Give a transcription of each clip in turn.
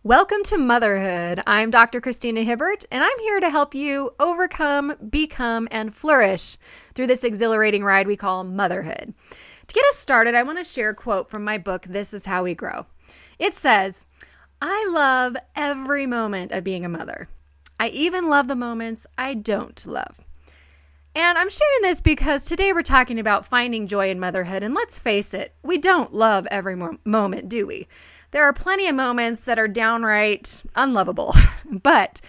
Welcome to Motherhood. I'm Dr. Christina Hibbert, and I'm here to help you overcome, become, and flourish through this exhilarating ride we call motherhood. To get us started, I want to share a quote from my book, This Is How We Grow. It says, "I love every moment of being a mother. I even love the moments I don't love." And I'm sharing this because today we're talking about finding joy in motherhood, and let's face it, we don't love every moment, do we? There are plenty of moments that are downright unlovable, but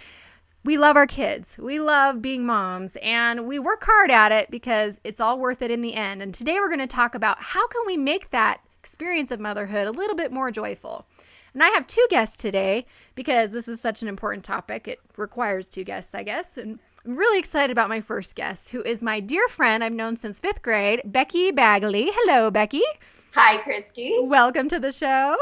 we love our kids. We love being moms, and we work hard at it because it's all worth it in the end. And today we're going to talk about how can we make that experience of motherhood a little bit more joyful. And I have two guests today because this is such an important topic. It requires two guests, I guess. And I'm really excited about my first guest, who is my dear friend I've known since 5th grade, Becky Bagley. Hello, Becky. Hi, Christy. Welcome to the show.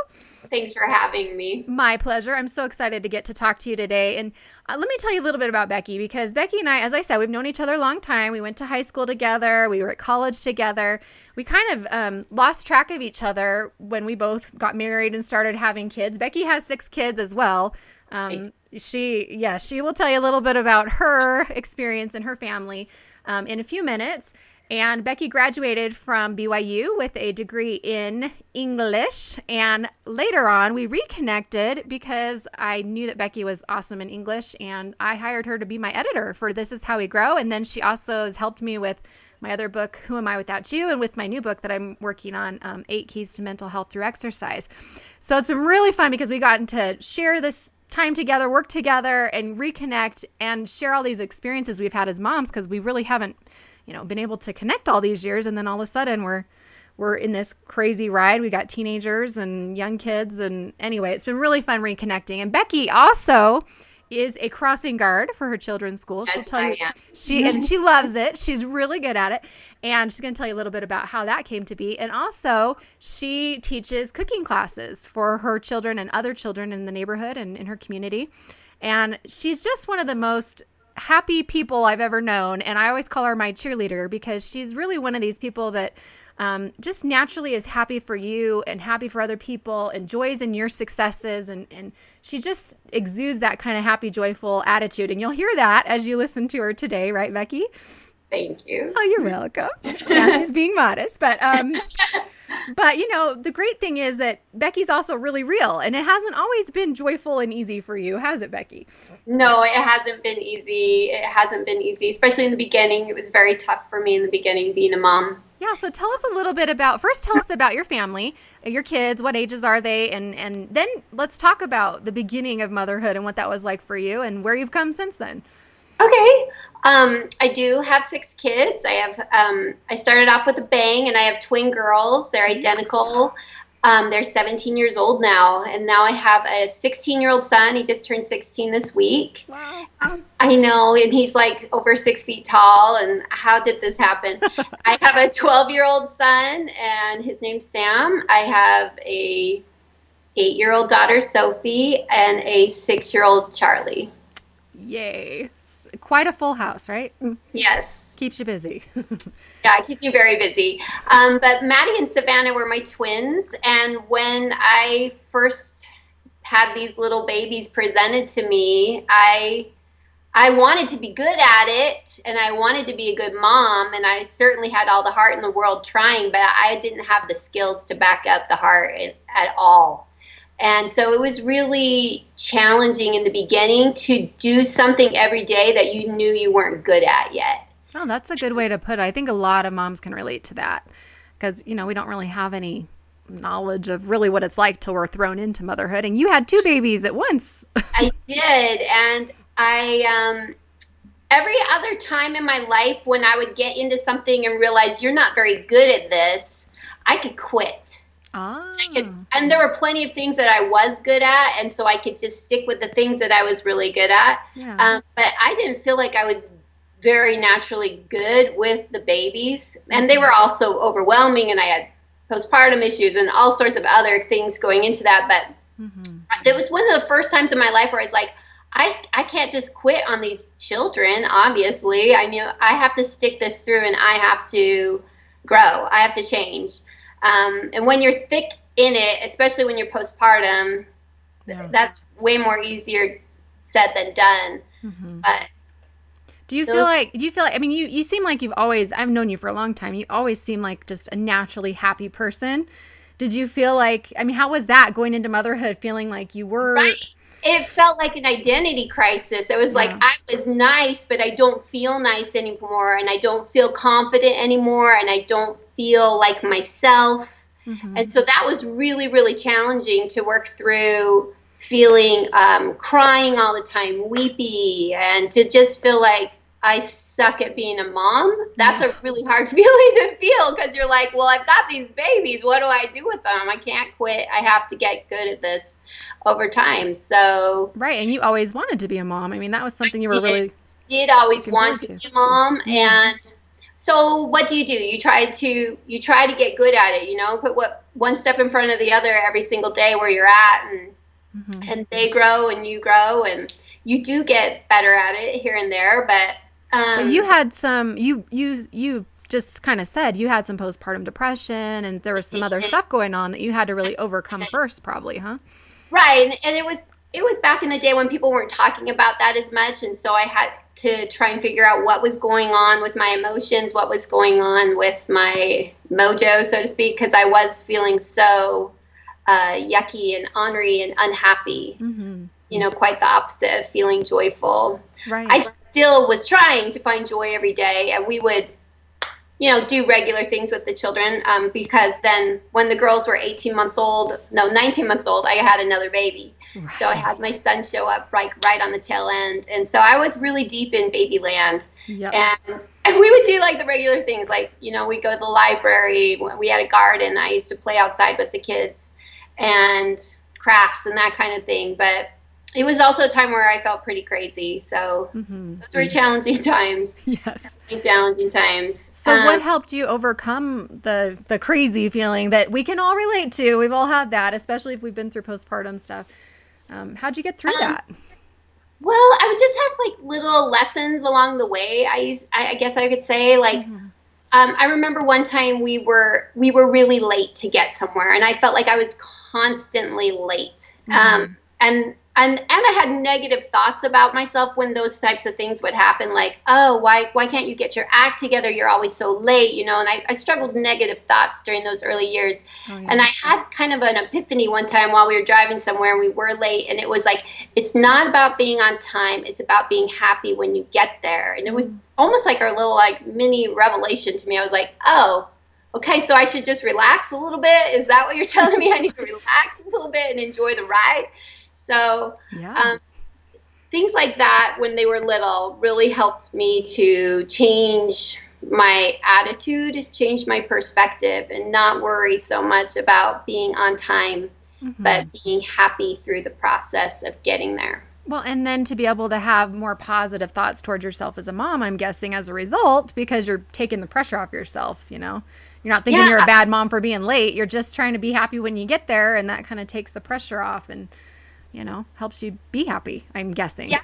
Thanks for having me. My pleasure. I'm so excited to get to talk to you today. And let me tell you a little bit about Becky, because Becky and I, as I said, we've known each other a long time. We went to high school together. We were at college together. We kind of lost track of each other when we both got married and started having kids. Becky has 6 kids as well. She will tell you a little bit about her experience and her family in a few minutes. And Becky graduated from BYU with a degree in English. And later on, we reconnected because I knew that Becky was awesome in English, and I hired her to be my editor for This Is How We Grow. And then she also has helped me with my other book, Who Am I Without You? And with my new book that I'm working on, 8 Keys to Mental Health Through Exercise. So it's been really fun because we gotten to share this time together, work together, and reconnect and share all these experiences we've had as moms, because we really haven't been able to connect all these years. And then all of a sudden we're in this crazy ride. We got teenagers and young kids. And anyway, it's been really fun reconnecting. And Becky also is a crossing guard for her children's school. Yes, She'll tell you, she loves it. She's really good at it. And she's going to tell you a little bit about how that came to be. And also she teaches cooking classes for her children and other children in the neighborhood and in her community. And she's just one of the most happy people I've ever known. And I always call her my cheerleader, because she's really one of these people that just naturally is happy for you and happy for other people, and joys in your successes. And she just exudes that kind of happy, joyful attitude. And you'll hear that as you listen to her today. Right, Becky? Thank you. Oh, you're welcome. Now she's being modest, but the great thing is that Becky's also really real, and it hasn't always been joyful and easy for you, has it, Becky? No, it hasn't been easy. It hasn't been easy, especially in the beginning. It was very tough for me in the beginning, being a mom. Yeah, so tell us a little bit about, first tell us about your family, your kids, what ages are they, and then let's talk about the beginning of motherhood and what that was like for you and where you've come since then. Okay. I do have 6 kids. I started off with a bang, and I have twin girls. They're identical. They're 17 years old now, and now I have a 16-year-old son. He just turned 16 this week. Wow. I know, and he's like over 6 feet tall, and how did this happen? I have a 12-year-old son, and his name's Sam. I have a 8-year-old daughter, Sophie, and a 6-year-old Charlie. Yay. Quite a full house, right? Yes. Keeps you busy. Yeah, it keeps you very busy. But Maddie and Savannah were my twins. And when I first had these little babies presented to me, I wanted to be good at it, and I wanted to be a good mom. And I certainly had all the heart in the world trying, but I didn't have the skills to back up the heart at all. And so it was really challenging in the beginning to do something every day that you knew you weren't good at yet. Oh, that's a good way to put it. I think a lot of moms can relate to that, because, we don't really have any knowledge of really what it's like till we're thrown into motherhood. And you had 2 babies at once. I did. And every other time in my life when I would get into something and realize you're not very good at this, I could quit. And there were plenty of things that I was good at, and so I could just stick with the things that I was really good at. Yeah. But I didn't feel like I was very naturally good with the babies, and they were also overwhelming, and I had postpartum issues and all sorts of other things going into that. But it was one of the first times in my life where I was like, I can't just quit on these children, obviously. I mean, I have to stick this through, and I have to grow. I have to change. And when you're thick in it, especially when you're postpartum, Yeah. that's way more easier said than done. Mm-hmm. But Do you feel like, I mean, you seem like I've known you for a long time. You always seem like just a naturally happy person. Did you feel like, I mean, how was that going into motherhood, feeling like you right, were, it felt like an identity crisis. It was like yeah. I was nice, but I don't feel nice anymore, and I don't feel confident anymore, and I don't feel like myself. Mm-hmm. And so that was really, really challenging to work through, feeling crying all the time, weepy, and to just feel like I suck at being a mom. That's Yeah. a really hard feeling to feel because you're like, well, I've got these babies. What do I do with them? I can't quit. I have to get good at this over time. So Right. And you always wanted to be a mom. I mean, that was I something you were really did always looking want forward to to. be a mom. Mm-hmm. And so what do? You try to get good at it, put what one step in front of the other every single day where you're at, Mm-hmm. and they grow and you grow, and you do get better at it here and there. But you had some, you just kind of said you had some postpartum depression and there was some other stuff going on that you had to really overcome first, probably, huh? right, and it was back in the day when people weren't talking about that as much, and so I had to try and figure out what was going on with my emotions, what was going on with my mojo, so to speak, because I was feeling so yucky and ornery and unhappy. Mm-hmm. Quite the opposite of feeling joyful. Right. I still was trying to find joy every day, and we would do regular things with the children, because then when the girls were 19 months old, I had another baby. Right. So I had my son show up right on the tail end. And so I was really deep in baby land. Yep. And we would do like the regular things, like, we'd go to the library. We had a garden. I used to play outside with the kids and crafts and that kind of thing. But it was also a time where I felt pretty crazy. So those were challenging times. Yes. Challenging times. So what helped you overcome the crazy feeling that we can all relate to? We've all had that, especially if we've been through postpartum stuff. How'd you get through that? Well, I would just have like little lessons along the way. I guess I could say, like, I remember one time we were really late to get somewhere, and I felt like I was constantly late. And I had negative thoughts about myself when those types of things would happen, like, oh, why can't you get your act together? You're always so late, and I struggled with negative thoughts during those early years. Oh, yeah. And I had kind of an epiphany one time while we were driving somewhere and we were late, and it was like, it's not about being on time, it's about being happy when you get there. And it was almost like a little like mini revelation to me. I was like, oh, okay, so I should just relax a little bit? Is that what you're telling me? I need to relax a little bit and enjoy the ride? So things like that when they were little really helped me to change my attitude, change my perspective, and not worry so much about being on time, but being happy through the process of getting there. Well, and then to be able to have more positive thoughts towards yourself as a mom, I'm guessing, as a result, because you're taking the pressure off yourself, You're not thinking you're a bad mom for being late. You're just trying to be happy when you get there, and that kind of takes the pressure off and helps you be happy, I'm guessing. Yeah,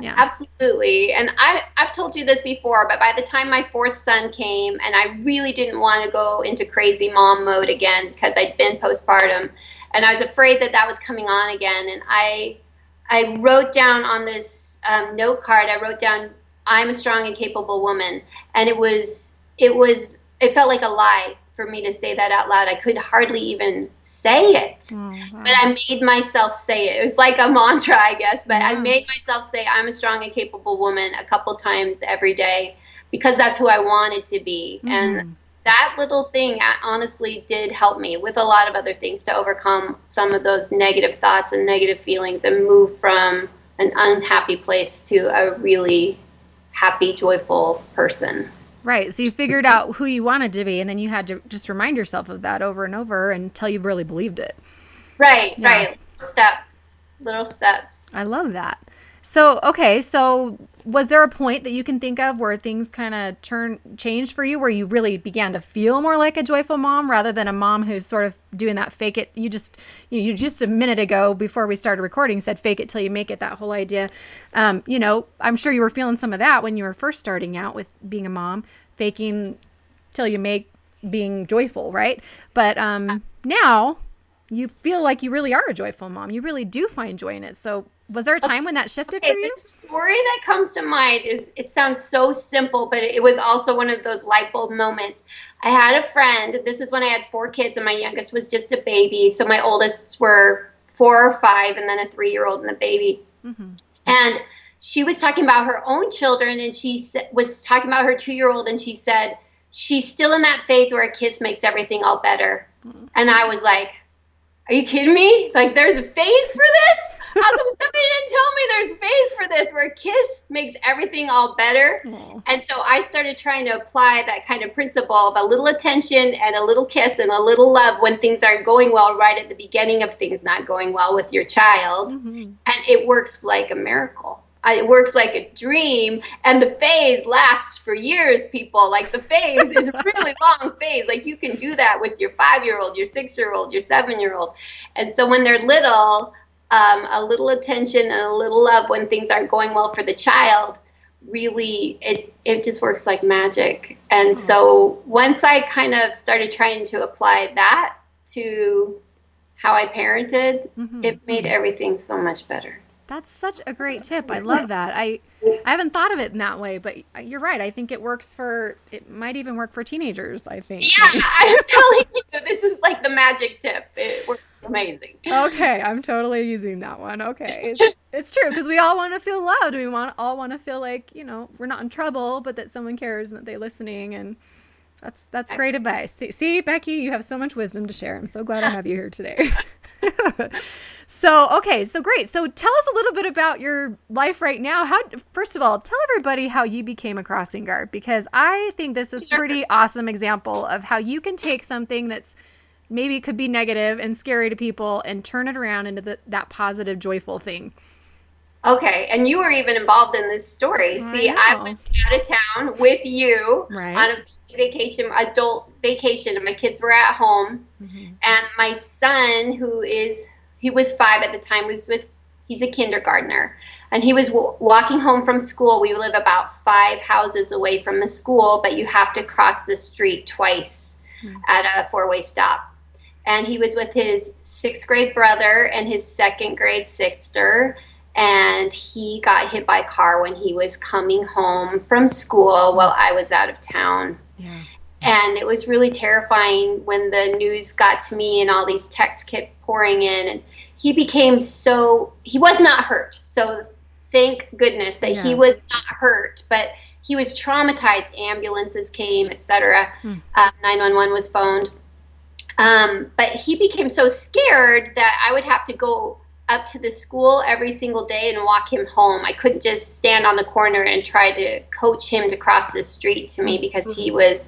absolutely. And I've told you this before, but by the time my fourth son came, and I really didn't want to go into crazy mom mode again because I'd been postpartum, and I was afraid that was coming on again. And I wrote down on this note card, I wrote down, I'm a strong and capable woman. And it felt like a lie for me to say that out loud. I could hardly even say it, but I made myself say it. It was like a mantra, I guess, but I made myself say, I'm a strong and capable woman a couple times every day because that's who I wanted to be. And that little thing honestly did help me with a lot of other things to overcome some of those negative thoughts and negative feelings and move from an unhappy place to a really happy, joyful person. Right. So you figured out who you wanted to be, and then you had to just remind yourself of that over and over until you really believed it. Right. Little steps. I love that. So, okay. So was there a point that you can think of where things kind of changed for you, where you really began to feel more like a joyful mom rather than a mom who's sort of doing that fake it? You just a minute ago before we started recording said fake it till you make it, that whole idea. I'm sure you were feeling some of that when you were first starting out with being a mom, faking till you make being joyful, right? But now you feel like you really are a joyful mom. You really do find joy in it. So was there a time when that shifted for Okay, you? the story that comes to mind is, it sounds so simple, but it was also one of those light bulb moments. I had a friend, this was when I had 4 kids and my youngest was just a baby. So my oldest were 4 or 5 and then a 3-year-old and a baby. Mm-hmm. And she was talking about her own children, and she was talking about her 2-year-old, and she said, she's still in that phase where a kiss makes everything all better. Mm-hmm. And I was like, are you kidding me? Like, there's a phase for this? How come somebody didn't tell me there's a phase for this where a kiss makes everything all better? Aww. And so I started trying to apply that kind of principle of a little attention and a little kiss and a little love when things aren't going well, right at the beginning of things not going well with your child. Mm-hmm. And it works like a miracle. It works like a dream, and the phase lasts for years, people. Like, the phase is a really long phase. Like, you can do that with your 5-year-old, your 6-year-old, your 7-year-old. And so when they're little, a little attention and a little love when things aren't going well for the child, really, it just works like magic. And so once I kind of started trying to apply that to how I parented, it made everything so much better. That's such a great tip. I love that. I haven't thought of it in that way, but you're right. I think it might even work for teenagers, I think. Yeah, I'm telling you, this is like the magic tip. It works amazing. Okay, I'm totally using that one. Okay. It's true, because we all want to feel loved. We all want to feel like, we're not in trouble, but that someone cares and that they're listening, and that's great advice. See, Becky, you have so much wisdom to share. I'm so glad I have you here today. So great. So tell us a little bit about your life right now. First of all, tell everybody how you became a crossing guard, because I think this is a pretty awesome example of how you can take something that's maybe could be negative and scary to people and turn it around into that positive, joyful thing. Okay, and you were even involved in this story. See, I was out of town with you on a vacation, adult vacation, and my kids were at home. Mm-hmm. And my son, he was 5 at the time, he's a kindergartner. And he was walking home from school. We live about 5 houses away from the school, but you have to cross the street twice at a 4-way stop. And he was with his 6th grade brother and his 2nd grade sister. And he got hit by a car when he was coming home from school while I was out of town. Yeah. And it was really terrifying when the news got to me and all these texts kept pouring in. And he was not hurt. So thank goodness that he was not hurt, but he was traumatized. Ambulances came, etc. 911 was phoned. But he became so scared that I would have to go up to the school every single day and walk him home. I couldn't just stand on the corner and try to coach him to cross the street to me, because he was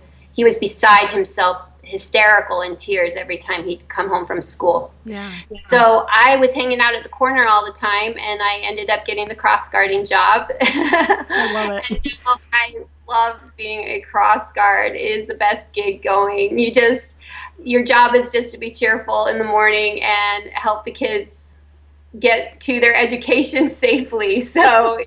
beside himself, hysterical, in tears every time he'd come home from school. Yeah. So I was hanging out at the corner all the time, and I ended up getting the cross guarding job. I love it. And I love being a cross guard. It is the best gig going. Your job is just to be cheerful in the morning and help the kids get to their education safely. So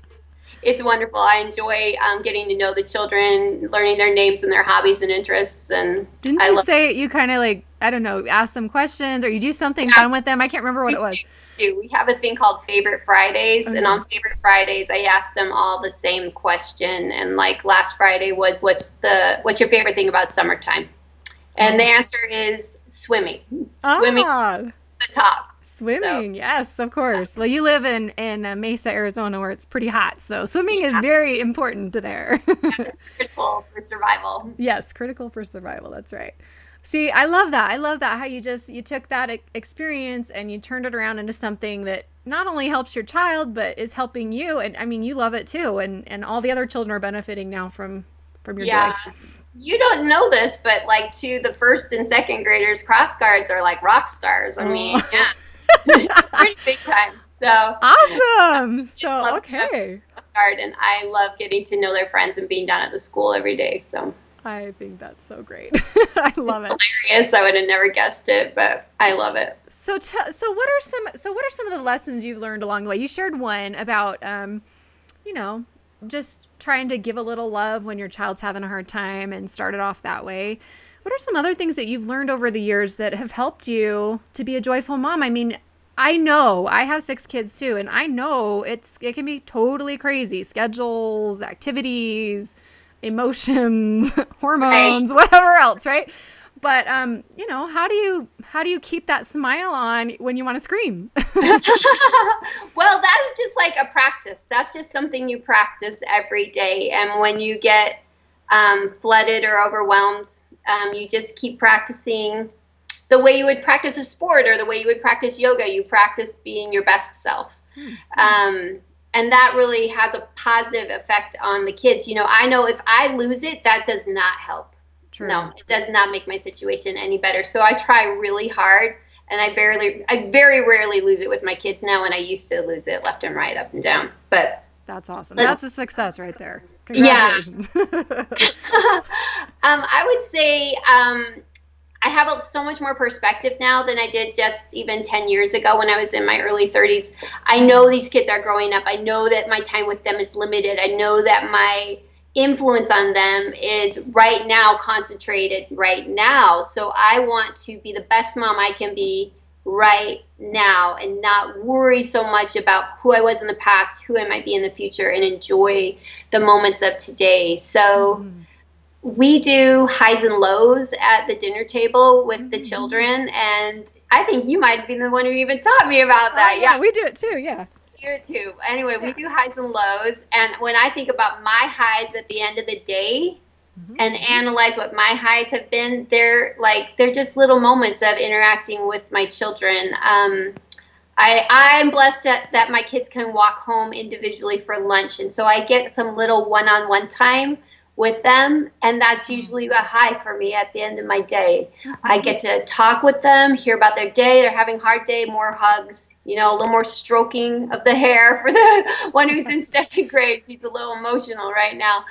it's wonderful. I enjoy getting to know the children, learning their names and their hobbies and interests. And didn't you say you kind of like, I don't know, ask them questions or you do something fun with them? I can't remember what it was. We have a thing called Favorite Fridays, and on Favorite Fridays, I ask them all the same question. And like last Friday was, what's your favorite thing about summertime? And the answer is swimming. Swimming is the top. Swimming, yes, of course. Well, you live in Mesa, Arizona, where it's pretty hot, so swimming is very important there. It's critical for survival. Yes, critical for survival. That's right. See, I love that. I love that how you took that experience and you turned it around into something that not only helps your child, but is helping you. And I mean, you love it too, and all the other children are benefiting now from your joy. You don't know this, but like to the 1st and 2nd graders, cross guards are like rock stars. I mean, yeah. It's pretty big time. So awesome. So okay. Guard, and I love getting to know their friends and being down at the school every day. So I think that's so great. I love it. Hilarious. I would have never guessed it, but I love it. So what are some of the lessons you've learned along the way? You shared one about just trying to give a little love when your child's having a hard time and started off that way. What are some other things that you've learned over the years that have helped you to be a joyful mom? I mean, I know I have 6 kids too, and I know it can be totally crazy. Schedules, activities, emotions, Right. hormones, whatever else, right? But how do you keep that smile on when you want to scream? Well, that is just like a practice. That's just something you practice every day. And when you get flooded or overwhelmed, you just keep practicing the way you would practice a sport or the way you would practice yoga. You practice being your best self. And that really has a positive effect on the kids. I know if I lose it, that does not help. True. No, it does not make my situation any better. So I try really hard, and I very rarely lose it with my kids now, and I used to lose it left and right, up and down. But That's awesome. That's a success right there. yeah, Congratulations. I would say I have so much more perspective now than I did just even 10 years ago when I was in my early 30s. I know these kids are growing up. I know that my time with them is limited. I know that my influence on them is right now, concentrated right now. So I want to be the best mom I can be right now and not worry so much about who I was in the past, who I might be in the future, and enjoy the moments of today. So we do highs and lows at the dinner table with the children, and I think you might be the one who even taught me about that. Oh, yeah, we do it too. Yeah. Here too. Anyway, we do highs and lows, and when I think about my highs at the end of the day and analyze what my highs have been, they're just little moments of interacting with my children. I'm blessed that my kids can walk home individually for lunch, and so I get some little one-on-one time with them, and that's usually a high for me at the end of my day. I get to talk with them, hear about their day. They're having a hard day, more hugs, a little more stroking of the hair for the one who's in second grade. She's a little emotional right now.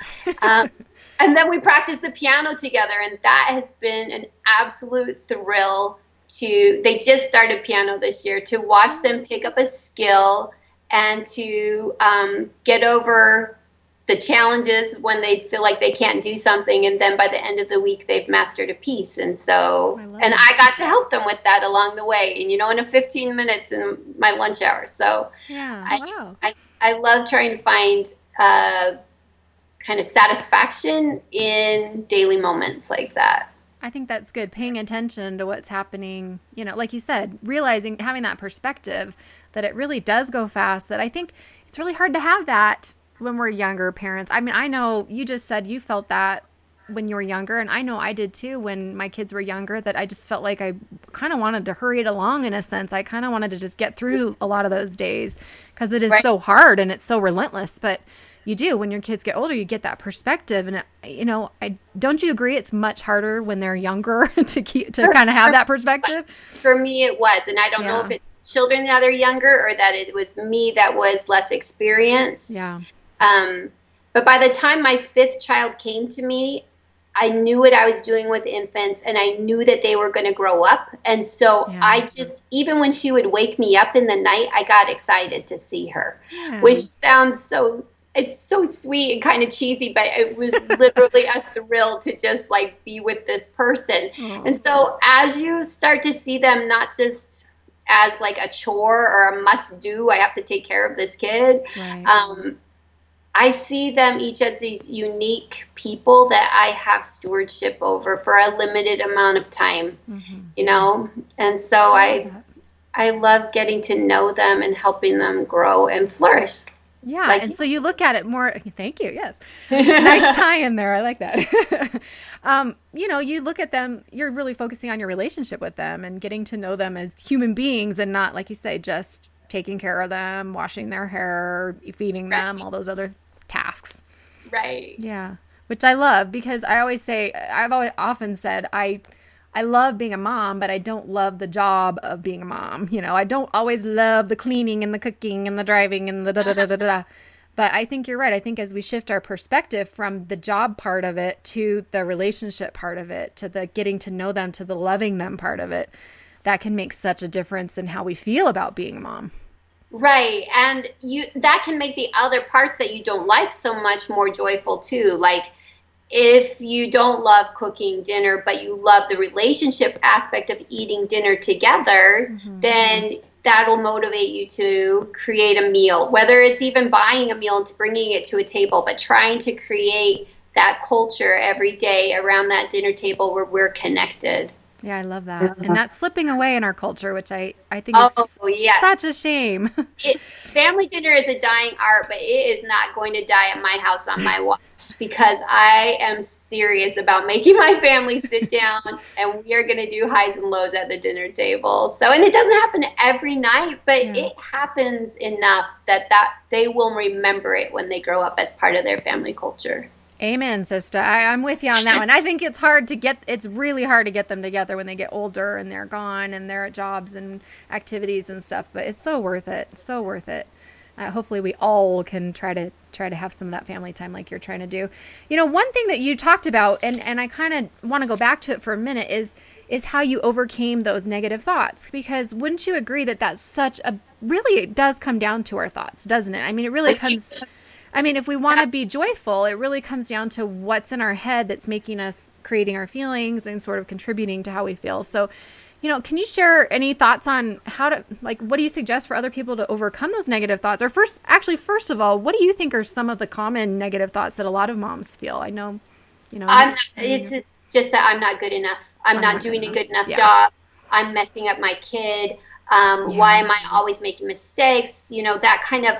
And then we practice the piano together, and that has been an absolute thrill. They just started piano this year, to watch them pick up a skill and to get over the challenges when they feel like they can't do something, and then by the end of the week they've mastered a piece. And so I got to help them with that along the way, and in a 15 minutes in my lunch hour. So I love trying to find kind of satisfaction in daily moments like that. I think that's good. Paying attention to what's happening, like you said, realizing, having that perspective that it really does go fast, that I think it's really hard to have that when we're younger parents. I mean, I know you just said you felt that when you were younger, and I know I did too when my kids were younger, that I just felt like I kind of wanted to hurry it along in a sense. I kind of wanted to just get through a lot of those days because it is so hard and it's so relentless. But you do, when your kids get older, you get that perspective. And, don't you agree it's much harder when they're younger to kind of have that perspective? For me, it was. And I don't know if it's children that are younger or that it was me that was less experienced. Yeah. But by the time my 5th child came to me, I knew what I was doing with infants, and I knew that they were going to grow up. And so I just, even when she would wake me up in the night, I got excited to see her, which sounds it's so sweet and kind of cheesy, but it was literally a thrill to just be with this person. And so as you start to see them not just as a chore or a must do, I have to take care of this kid. Right. I see them each as these unique people that I have stewardship over for a limited amount of time, and so I love getting to know them and helping them grow and flourish. Yeah, and so you look at it more. Thank you. Yes, nice tie in there. I like that. You look at them. You're really focusing on your relationship with them and getting to know them as human beings, and not, like you say, just taking care of them, washing their hair, feeding them, all those other tasks. Right. Yeah, which I love, because I've often said I love being a mom, but I don't love the job of being a mom. I don't always love the cleaning and the cooking and the driving and the da-da-da-da-da. But I think you're right. I think as we shift our perspective from the job part of it to the relationship part of it, to the getting to know them, to the loving them part of it, that can make such a difference in how we feel about being a mom. Right. And that can make the other parts that you don't like so much more joyful too. if you don't love cooking dinner, but you love the relationship aspect of eating dinner together, then that'll motivate you to create a meal, whether it's even buying a meal and bringing it to a table, but trying to create that culture every day around that dinner table where we're connected. Yeah, I love that. And that's slipping away in our culture, which I think Oh, is yes. such a shame. Family dinner is a dying art, but it is not going to die at my house on my watch because I am serious about making my family sit down and we are going to do highs and lows at the dinner table. So, and it doesn't happen every night, but it happens enough that they will remember it when they grow up as part of their family culture. Amen, sister. I'm with you on that one. I think it's really hard to get them together when they get older and they're gone and they're at jobs and activities and stuff, but it's so worth it. So worth it. Hopefully we all can try to have some of that family time like you're trying to do. One thing that you talked about, and I kind of want to go back to it for a minute, is how you overcame those negative thoughts. Because wouldn't you agree that that's really, it does come down to our thoughts, doesn't it? I mean, it really comes... if we want to be joyful, it really comes down to what's in our head that's making us creating our feelings and sort of contributing to how we feel. So, can you share any thoughts on how to, what do you suggest for other people to overcome those negative thoughts? Or first of all, what do you think are some of the common negative thoughts that a lot of moms feel? I know, it's just that I'm not good enough. I'm not doing a good enough job. I'm messing up my kid. Why am I always making mistakes? That kind of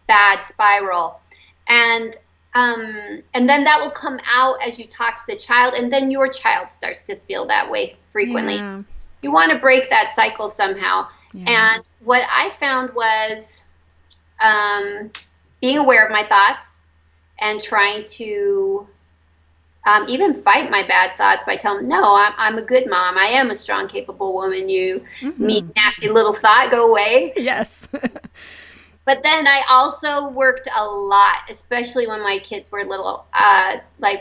bad spiral. And then that will come out as you talk to the child, and then your child starts to feel that way frequently. Yeah. You want to break that cycle somehow. Yeah. And what I found was being aware of my thoughts and trying to even fight my bad thoughts by telling them, no, I'm a good mom. I am a strong, capable woman. You mean nasty little thought, go away. Yes. But then I also worked a lot, especially when my kids were little,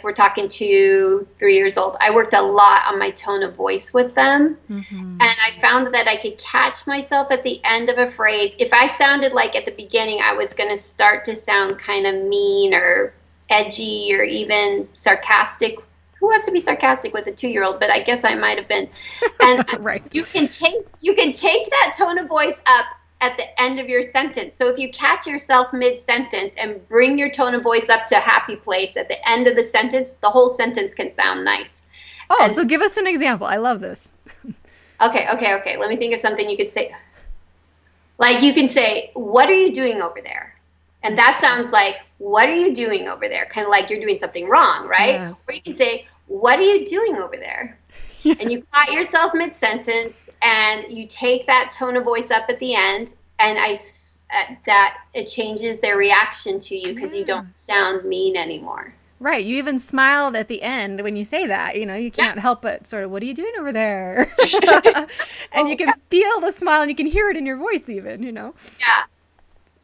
we're talking 2, 3 years old. I worked a lot on my tone of voice with them. And I found that I could catch myself at the end of a phrase. If I sounded like at the beginning I was going to start to sound kind of mean or edgy or even sarcastic. Who wants to be sarcastic with a 2-year-old? But I guess I might have been. And right. you can take that tone of voice up at the end of your sentence. So if you catch yourself mid-sentence and bring your tone of voice up to a happy place at the end of the sentence, the whole sentence can sound nice. Oh, so give us an example. I love this. Okay. Let me think of something you could say. You can say, what are you doing over there? And that sounds like, what are you doing over there? Kind of like you're doing something wrong, right? Yes. Or you can say, what are you doing over there? And you caught yourself mid-sentence, and you take that tone of voice up at the end, and that it changes their reaction to you because you don't sound mean anymore. Right. You even smiled at the end when you say that. You can't help but sort of, what are you doing over there? And you can feel the smile, and you can hear it in your voice even, Yeah.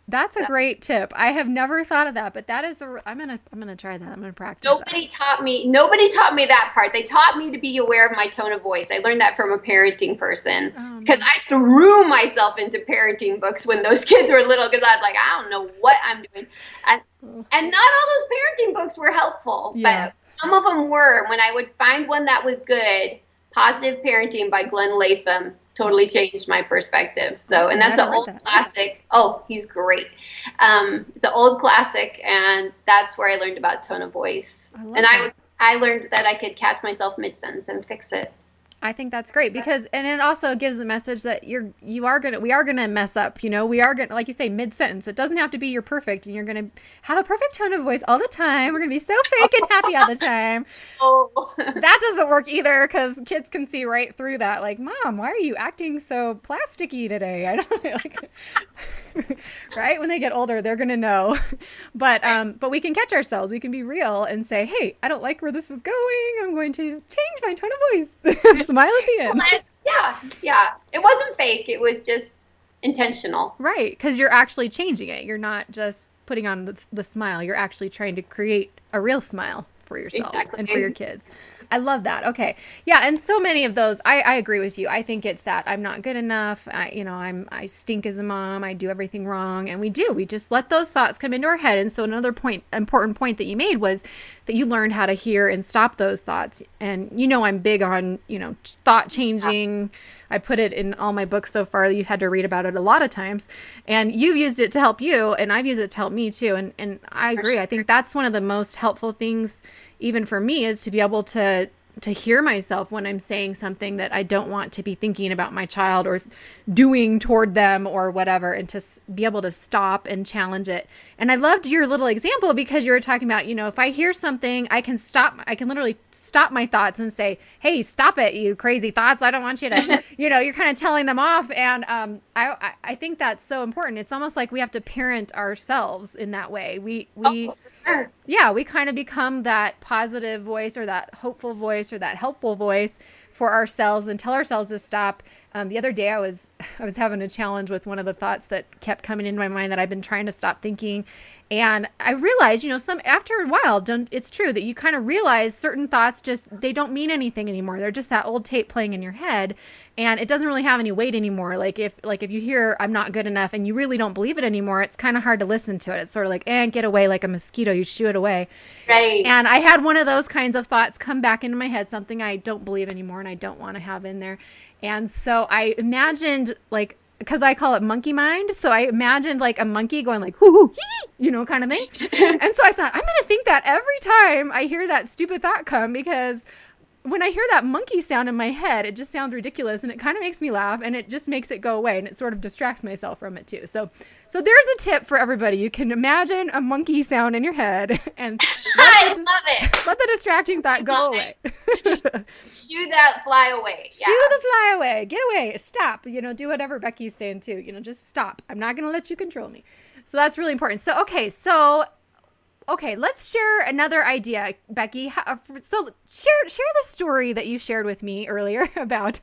That's a great tip. I have never thought of that, but that is I'm gonna try that. I'm gonna practice. Nobody taught me that part. They taught me to be aware of my tone of voice. I learned that from a parenting person because I threw myself into parenting books when those kids were little because I was like, I don't know what I'm doing, and not all those parenting books were helpful, but some of them were. When I would find one that was good, Positive Parenting by Glenn Latham totally changed my perspective. So, and that's an old classic. Oh, he's great. It's an old classic, and that's where I learned about tone of voice. I learned that I could catch myself mid-sentence and fix it. I think that's great because, and it also gives the message that we are gonna mess up. We are gonna, like you say, mid-sentence. It doesn't have to be you're perfect, and you're gonna have a perfect tone of voice all the time. We're gonna be so fake and happy all the time. That doesn't work either because kids can see right through that. Like, Mom, why are you acting so plasticky today? I don't right? When they get older, they're gonna know. But we can catch ourselves. We can be real and say, hey, I don't like where this is going. I'm going to change my tone of voice. Smile at the end. Yeah. It wasn't fake. It was just intentional. Right, because you're actually changing it. You're not just putting on the smile. You're actually trying to create a real smile for yourself and for your kids. I love that. Okay. Yeah. And so many of those, I agree with you. I think it's that I'm not good enough. I stink as a mom. I do everything wrong. And we just let those thoughts come into our head. And so another important point that you made was that you learned how to hear and stop those thoughts. And, I'm big on, thought changing. I put it in all my books so far. You've had to read about it a lot of times, and you've used it to help you, and I've used it to help me too. And I agree. I think that's one of the most helpful things, even for me, is to be able to hear myself when I'm saying something that I don't want to be thinking about my child or doing toward them or whatever, and to be able to stop and challenge it. And I loved your little example because you were talking about, if I hear something, I can literally stop my thoughts and say, hey, stop it, you crazy thoughts. I don't want you to, you're kind of telling them off. And I think that's so important. It's almost like we have to parent ourselves in that way. We for sure. Yeah, we kind of become that positive voice or that hopeful voice or that helpful voice for ourselves and tell ourselves to stop. The other day I was having a challenge with one of the thoughts that kept coming into my mind that I've been trying to stop thinking. And I realized, after a while, it's true that you kind of realize certain thoughts they don't mean anything anymore. They're just that old tape playing in your head, and it doesn't really have any weight anymore. Like if you hear I'm not good enough and you really don't believe it anymore, it's kind of hard to listen to it. It's sort of like, get away like a mosquito. You shoo it away. Right. And I had one of those kinds of thoughts come back into my head, something I don't believe anymore and I don't want to have in there. And so I imagined, because I call it monkey mind. So I imagined like a monkey going like, hoo, hoo, hee, kind of thing. And so I thought, I'm going to think that every time I hear that stupid thought come, because when I hear that monkey sound in my head, it just sounds ridiculous and it kind of makes me laugh and it just makes it go away and it sort of distracts myself from it too. So there's a tip for everybody. You can imagine a monkey sound in your head and I love it. Let the distracting thought go away. Shoo that fly away. Yeah. Shoo the fly away. Get away. Stop. Do whatever Becky's saying too. Just stop. I'm not going to let you control me. So that's really important. Okay, let's share another idea, Becky. So share the story that you shared with me earlier about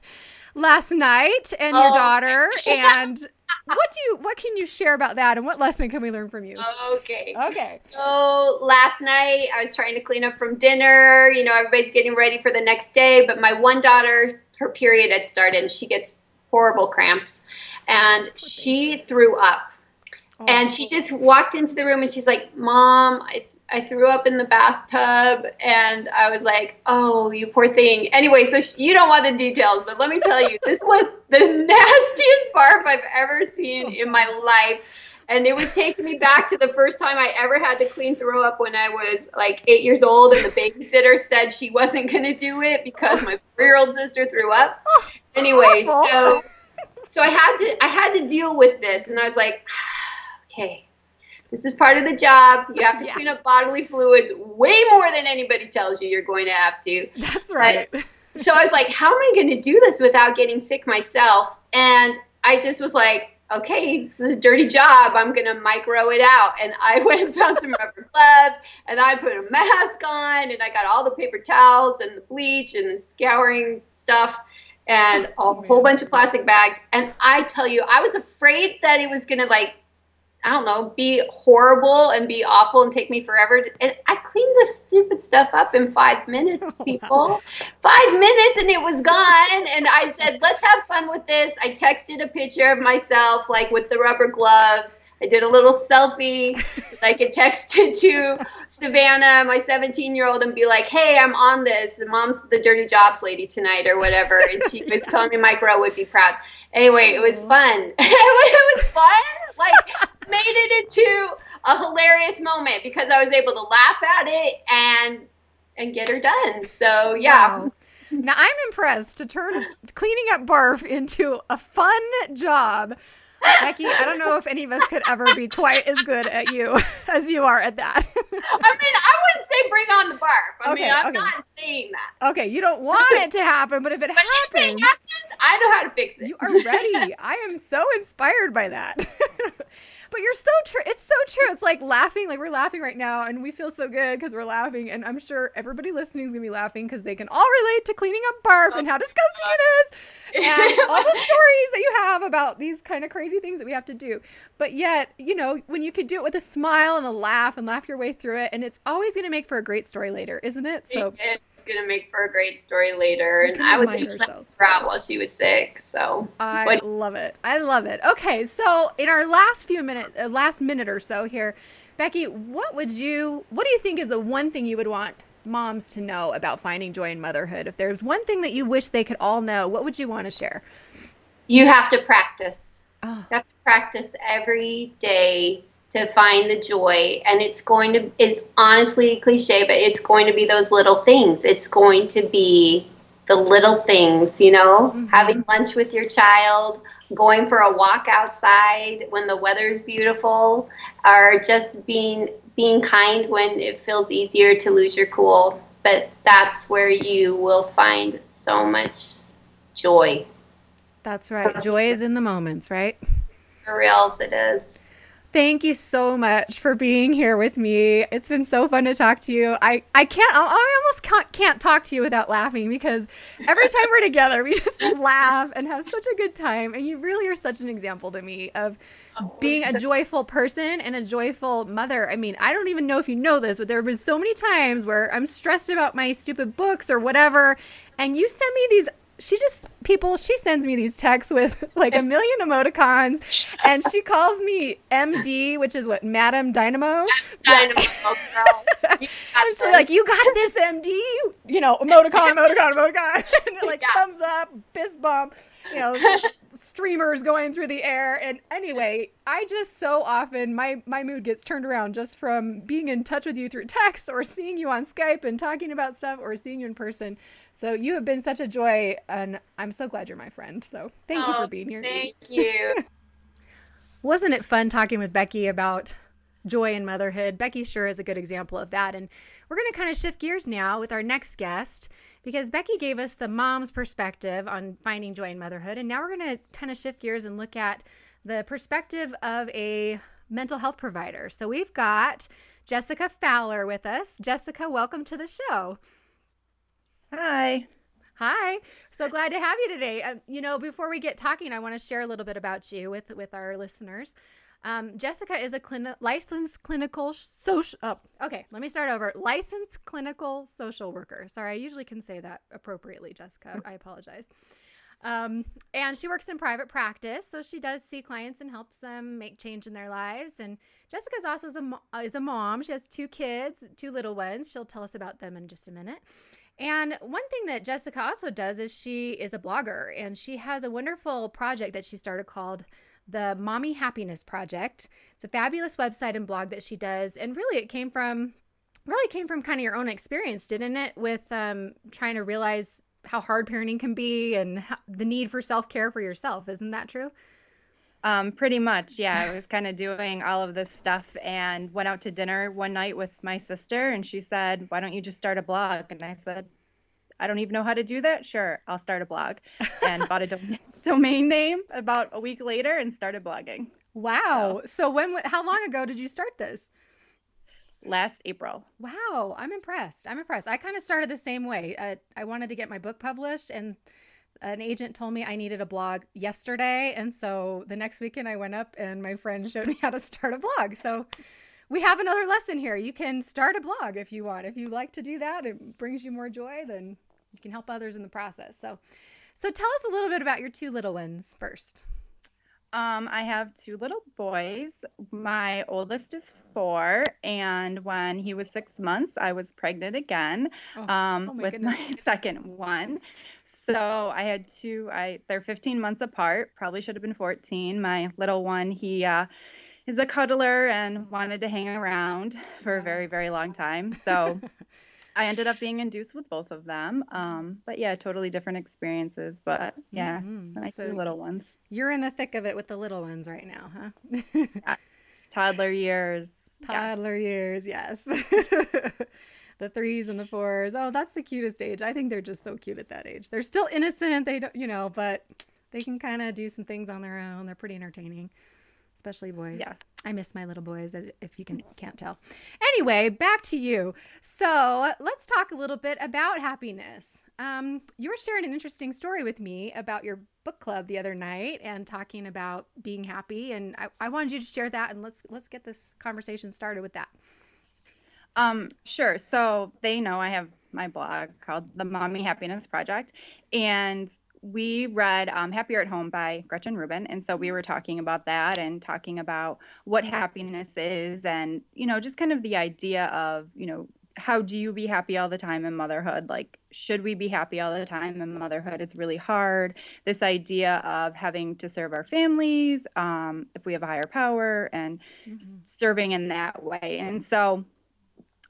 last night and your daughter, and what can you share about that, and what lesson can we learn from you? Okay. So last night I was trying to clean up from dinner. Everybody's getting ready for the next day, but my one daughter, her period had started, and she gets horrible cramps, and she threw up. And she just walked into the room and she's like, Mom, I threw up in the bathtub. And I was like, oh, you poor thing. Anyway, so you don't want the details, but let me tell you, this was the nastiest barf I've ever seen in my life. And it was taking me back to the first time I ever had to clean throw up when I was like 8 years old. And the babysitter said she wasn't going to do it because my 4-year-old sister threw up. Anyway, so I had to deal with this. And I was like, okay, this is part of the job. You have to clean up bodily fluids way more than anybody tells you you're going to have to. That's right. So I was like, how am I going to do this without getting sick myself? And I just was like, okay, this is a dirty job. I'm going to micro it out. And I went and found some rubber gloves, and I put a mask on, and I got all the paper towels and the bleach and the scouring stuff and a whole bunch of plastic bags. And I tell you, I was afraid that it was going to be horrible and be awful and take me forever. And I cleaned this stupid stuff up in 5 minutes, people. Wow. 5 minutes and it was gone. And I said, let's have fun with this. I texted a picture of myself, with the rubber gloves. I did a little selfie so I could text it to Savannah, my 17-year-old, and be like, hey, I'm on this. And Mom's the dirty jobs lady tonight or whatever. And she was telling me my girl would be proud. Anyway, it was fun. It was fun. Made it into a hilarious moment because I was able to laugh at it and get her done. So, yeah. Wow. Now, I'm impressed to turn cleaning up barf into a fun job. Becky, I don't know if any of us could ever be quite as good at you as you are at that. I wouldn't say bring on the barf. I'm not saying that. Okay, you don't want it to happen, but if it happens, I know how to fix it. You are ready. I am so inspired by that. But you're so true. It's so true. It's like laughing, we're laughing right now and we feel so good because we're laughing. And I'm sure everybody listening is going to be laughing because they can all relate to cleaning up barf and how disgusting it is. And all the stories that you have about these kind of crazy things that we have to do. But yet, when you could do it with a smile and a laugh and laugh your way through it, and it's always going to make for a great story later, isn't it? So going to make for a great story later. We And can I was remind able to help ourselves. her out while she was sick. So, I what? love it. I love it. Okay, so in our last few minutes, last minute or so here, Becky, what do you think is the one thing you would want moms to know about finding joy in motherhood? If there's one thing that you wish they could all know, what would you want to share? You have to practice. Oh, You have to practice every day to find the joy. And it's honestly cliche, but it's going to be those little things. It's going to be the little things, mm-hmm. having lunch with your child, going for a walk outside when the weather's beautiful, or just being kind when it feels easier to lose your cool. But that's where you will find so much joy. That's right. Joy is in the moments, right? For reals, it is. Thank you so much for being here with me. It's been so fun to talk to you. I almost can't talk to you without laughing because every time we're together, we just laugh and have such a good time. And you really are such an example to me of being a joyful person and a joyful mother. I mean, I don't even know if you know this, but there have been so many times where I'm stressed about my stupid books or whatever. And you send me these she sends me these texts with like a million emoticons, and she calls me MD, which is what, Madam Dynamo. Yeah. Dynamo, girl. You got And she's this. like, you got this, MD, emoticon, and like Yeah. thumbs up, fist bump, streamers going through the air. And anyway, I just so often, my mood gets turned around just from being in touch with you through text or seeing you on Skype and talking about stuff or seeing you in person. So you have been such a joy, and I'm so glad you're my friend. So thank you for Oh, being here. thank you. Wasn't it fun talking with Becky about joy in motherhood? Becky sure is a good example of that. And we're going to kind of shift gears now with our next guest because Becky gave us the mom's perspective on finding joy in motherhood. And now we're going to kind of shift gears and look at the perspective of a mental health provider. So we've got Jessica Fowler with us. Jessica, welcome to the show. Hi. Hi. So glad to have you today. Before we get talking, I want to share a little bit about you with our listeners. Jessica is a licensed clinical social. Oh, okay. Let me start over. Licensed clinical social worker. Sorry, I usually can say that appropriately, Jessica. I apologize. And she works in private practice, so she does see clients and helps them make change in their lives. And Jessica's also is a mom. She has 2 kids, 2 little ones. She'll tell us about them in just a minute. And one thing that Jessica also does is she is a blogger, and she has a wonderful project that she started called the Mommy Happiness Project. It's a fabulous website and blog that she does, and really it came from kind of your own experience, didn't it, with trying to realize how hard parenting can be and the need for self-care for yourself. Isn't that true? Pretty much, yeah. I was kind of doing all of this stuff and went out to dinner one night with my sister, and she said, "Why don't you just start a blog?" And I said, "I don't even know how to do that. Sure, I'll start a blog." And bought a domain name about a week later and started blogging. Wow. So how long ago did you start this? Last April. Wow, I'm impressed. I kind of started the same way. I wanted to get my book published, and an agent told me I needed a blog yesterday. And so the next weekend I went up and my friend showed me how to start a blog. So we have another lesson here. You can start a blog if you want. If you like to do that, it brings you more joy, then you can help others in the process. So tell us a little bit about your 2 little ones first. I have 2 little boys. My oldest is 4, and when he was 6 months, I was pregnant again My with goodness. my second one. So I had 2. They're 15 months apart. Probably should have been 14. My little one, he is a cuddler and wanted to hang around for a very, very long time. So I ended up being induced with both of them. But yeah, totally different experiences. But yeah, my 2 So little ones. you're in the thick of it with the little ones right now, huh? Yeah, toddler years. Toddler years, yes. The 3s and the 4s. Oh, that's the cutest age. I think they're just so cute at that age. They're still innocent. They don't, but they can kind of do some things on their own. They're pretty entertaining, especially boys. Yeah. I miss my little boys, if you can't tell. Anyway, back to you. So let's talk a little bit about happiness. You were sharing an interesting story with me about your book club the other night and talking about being happy. And I wanted you to share that, and let's get this conversation started with that. Sure. So they know I have my blog called The Mommy Happiness Project. And we read Happier at Home by Gretchen Rubin. And so we were talking about that and talking about what happiness is and, just kind of the idea of, how do you be happy all the time in motherhood? Like, should we be happy all the time in motherhood? It's really hard. This idea of having to serve our families, if we have a higher power, and serving in that way. And so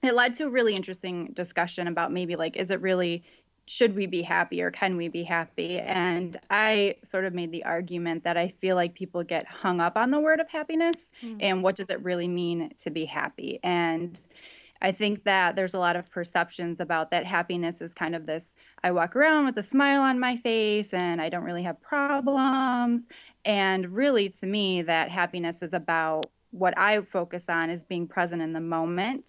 it led to a really interesting discussion about maybe like, is it really, should we be happy or can we be happy? And I sort of made the argument that I feel like people get hung up on the word of happiness and what does it really mean to be happy? And I think that there's a lot of perceptions about that happiness is kind of this, I walk around with a smile on my face and I don't really have problems. And really, to me, that happiness is about what I focus on is being present in the moment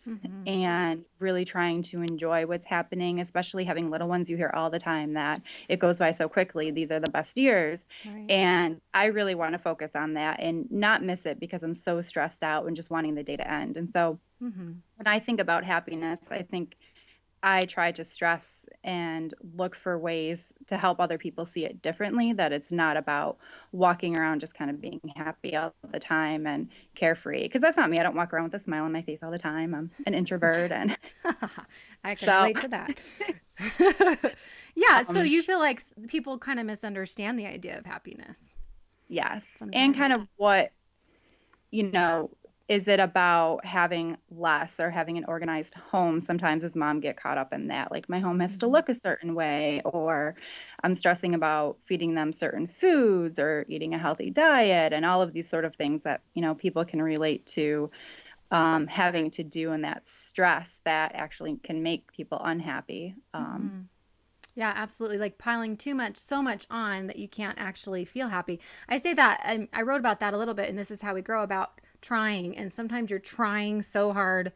and really trying to enjoy what's happening, especially having little ones. You hear all the time that it goes by so quickly. These are the best years. Right. And I really want to focus on that and not miss it because I'm so stressed out and just wanting the day to end. And so when I think about happiness, I think I try to stress and look for ways to help other people see it differently, that it's not about walking around just kind of being happy all the time and carefree. Because that's not me. I don't walk around with a smile on my face all the time. I'm an introvert. And I can relate to that. Yeah. So you feel like people kind of misunderstand the idea of happiness. Yes. Sometimes. And kind of what, is it about having less or having an organized home? Sometimes as mom get caught up in that, like my home has to look a certain way, or I'm stressing about feeding them certain foods or eating a healthy diet and all of these sort of things that, people can relate to having to do, and that stress that actually can make people unhappy. Yeah, absolutely. Like piling so much on that you can't actually feel happy. I say that, I wrote about that a little bit, and this is how we grow, about trying. And sometimes you're trying so hard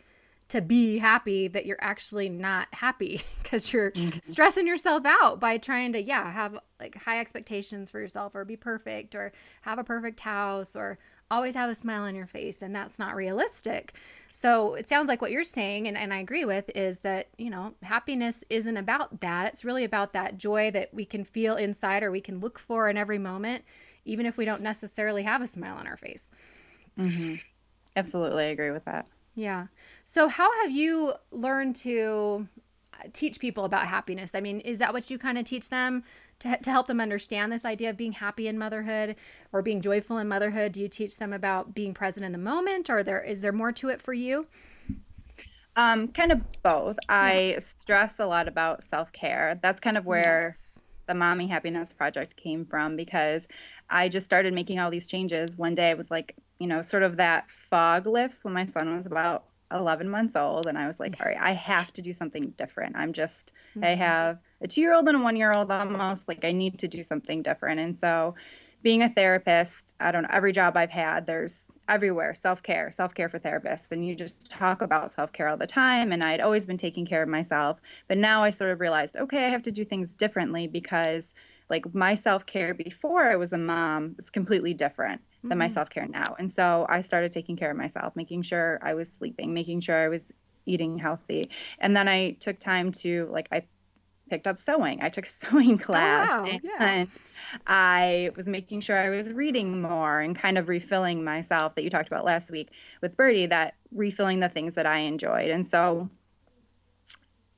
to be happy that you're actually not happy because you're stressing yourself out by trying to, have like high expectations for yourself, or be perfect, or have a perfect house, or always have a smile on your face. And that's not realistic. So it sounds like what you're saying, and I agree with, is that, happiness isn't about that. It's really about that joy that we can feel inside, or we can look for in every moment, even if we don't necessarily have a smile on our face. Absolutely. I agree with that. Yeah. So how have you learned to teach people about happiness? I mean, is that what you kind of teach them to help them understand this idea of being happy in motherhood or being joyful in motherhood? Do you teach them about being present in the moment, or is there more to it for you? Kind of both. I stress a lot about self-care. That's kind of where the Mommy Happiness Project came from, because I just started making all these changes. One day I was like, sort of that fog lifts when my son was about 11 months old. And I was like, all right, I have to do something different. I have a 2-year-old and a 1-year-old almost, like I need to do something different. And so being a therapist, I don't know, every job I've had, there's everywhere, self-care for therapists. And you just talk about self-care all the time. And I'd always been taking care of myself. But now I sort of realized, okay, I have to do things differently, because like my self-care before I was a mom was completely different than my self-care now. And so I started taking care of myself, making sure I was sleeping, making sure I was eating healthy. And then I took time to, I picked up sewing. I took a sewing class. Oh, wow. And I was making sure I was reading more and kind of refilling myself, that you talked about last week with Birdie, that refilling the things that I enjoyed. And so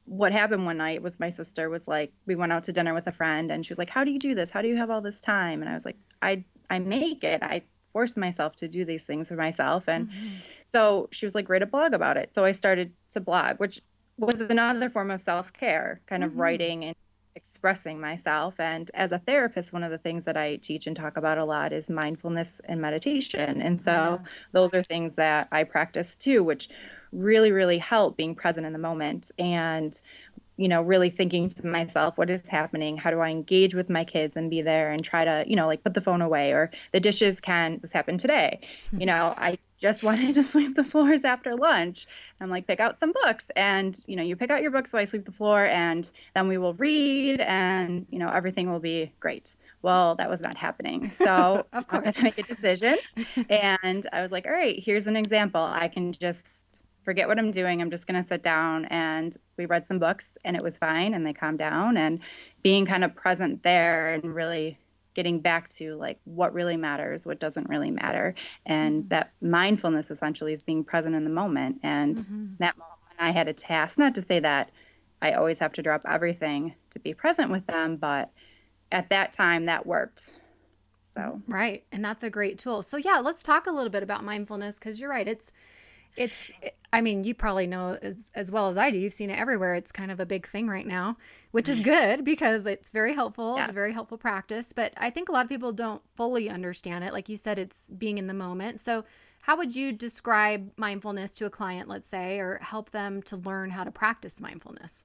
what happened one night was my sister was like, we went out to dinner with a friend, and she was like, how do you do this? How do you have all this time? And I was like, I make it. I force myself to do these things for myself. And so she was like, write a blog about it. So I started to blog, which was another form of self-care, kind of writing and expressing myself. And as a therapist, one of the things that I teach and talk about a lot is mindfulness and meditation. And so those are things that I practice too, which really, really help being present in the moment and, really thinking to myself, what is happening? How do I engage with my kids and be there and try to, put the phone away, or the dishes this happened today. I just wanted to sweep the floors after lunch. I'm like, pick out some books, and, you pick out your books while I sweep the floor, and then we will read, and, everything will be great. Well, that was not happening. So I had to make a decision, and I was like, all right, here's an example. I can just forget what I'm doing. I'm just going to sit down. And we read some books and it was fine. And they calmed down, and being kind of present there and really getting back to like what really matters, what doesn't really matter. And that mindfulness essentially is being present in the moment. And that moment I had a task, not to say that I always have to drop everything to be present with them, but at that time that worked. So, right. And that's a great tool. So yeah, let's talk a little bit about mindfulness, because you're right. I mean, you probably know as well as I do. You've seen it everywhere. It's kind of a big thing right now, which is good because it's very helpful. yeah. It's a very helpful practice. But I think a lot of people don't fully understand it. Like you said, it's being in the moment. So how would you describe mindfulness to a client, let's say, or help them to learn how to practice mindfulness?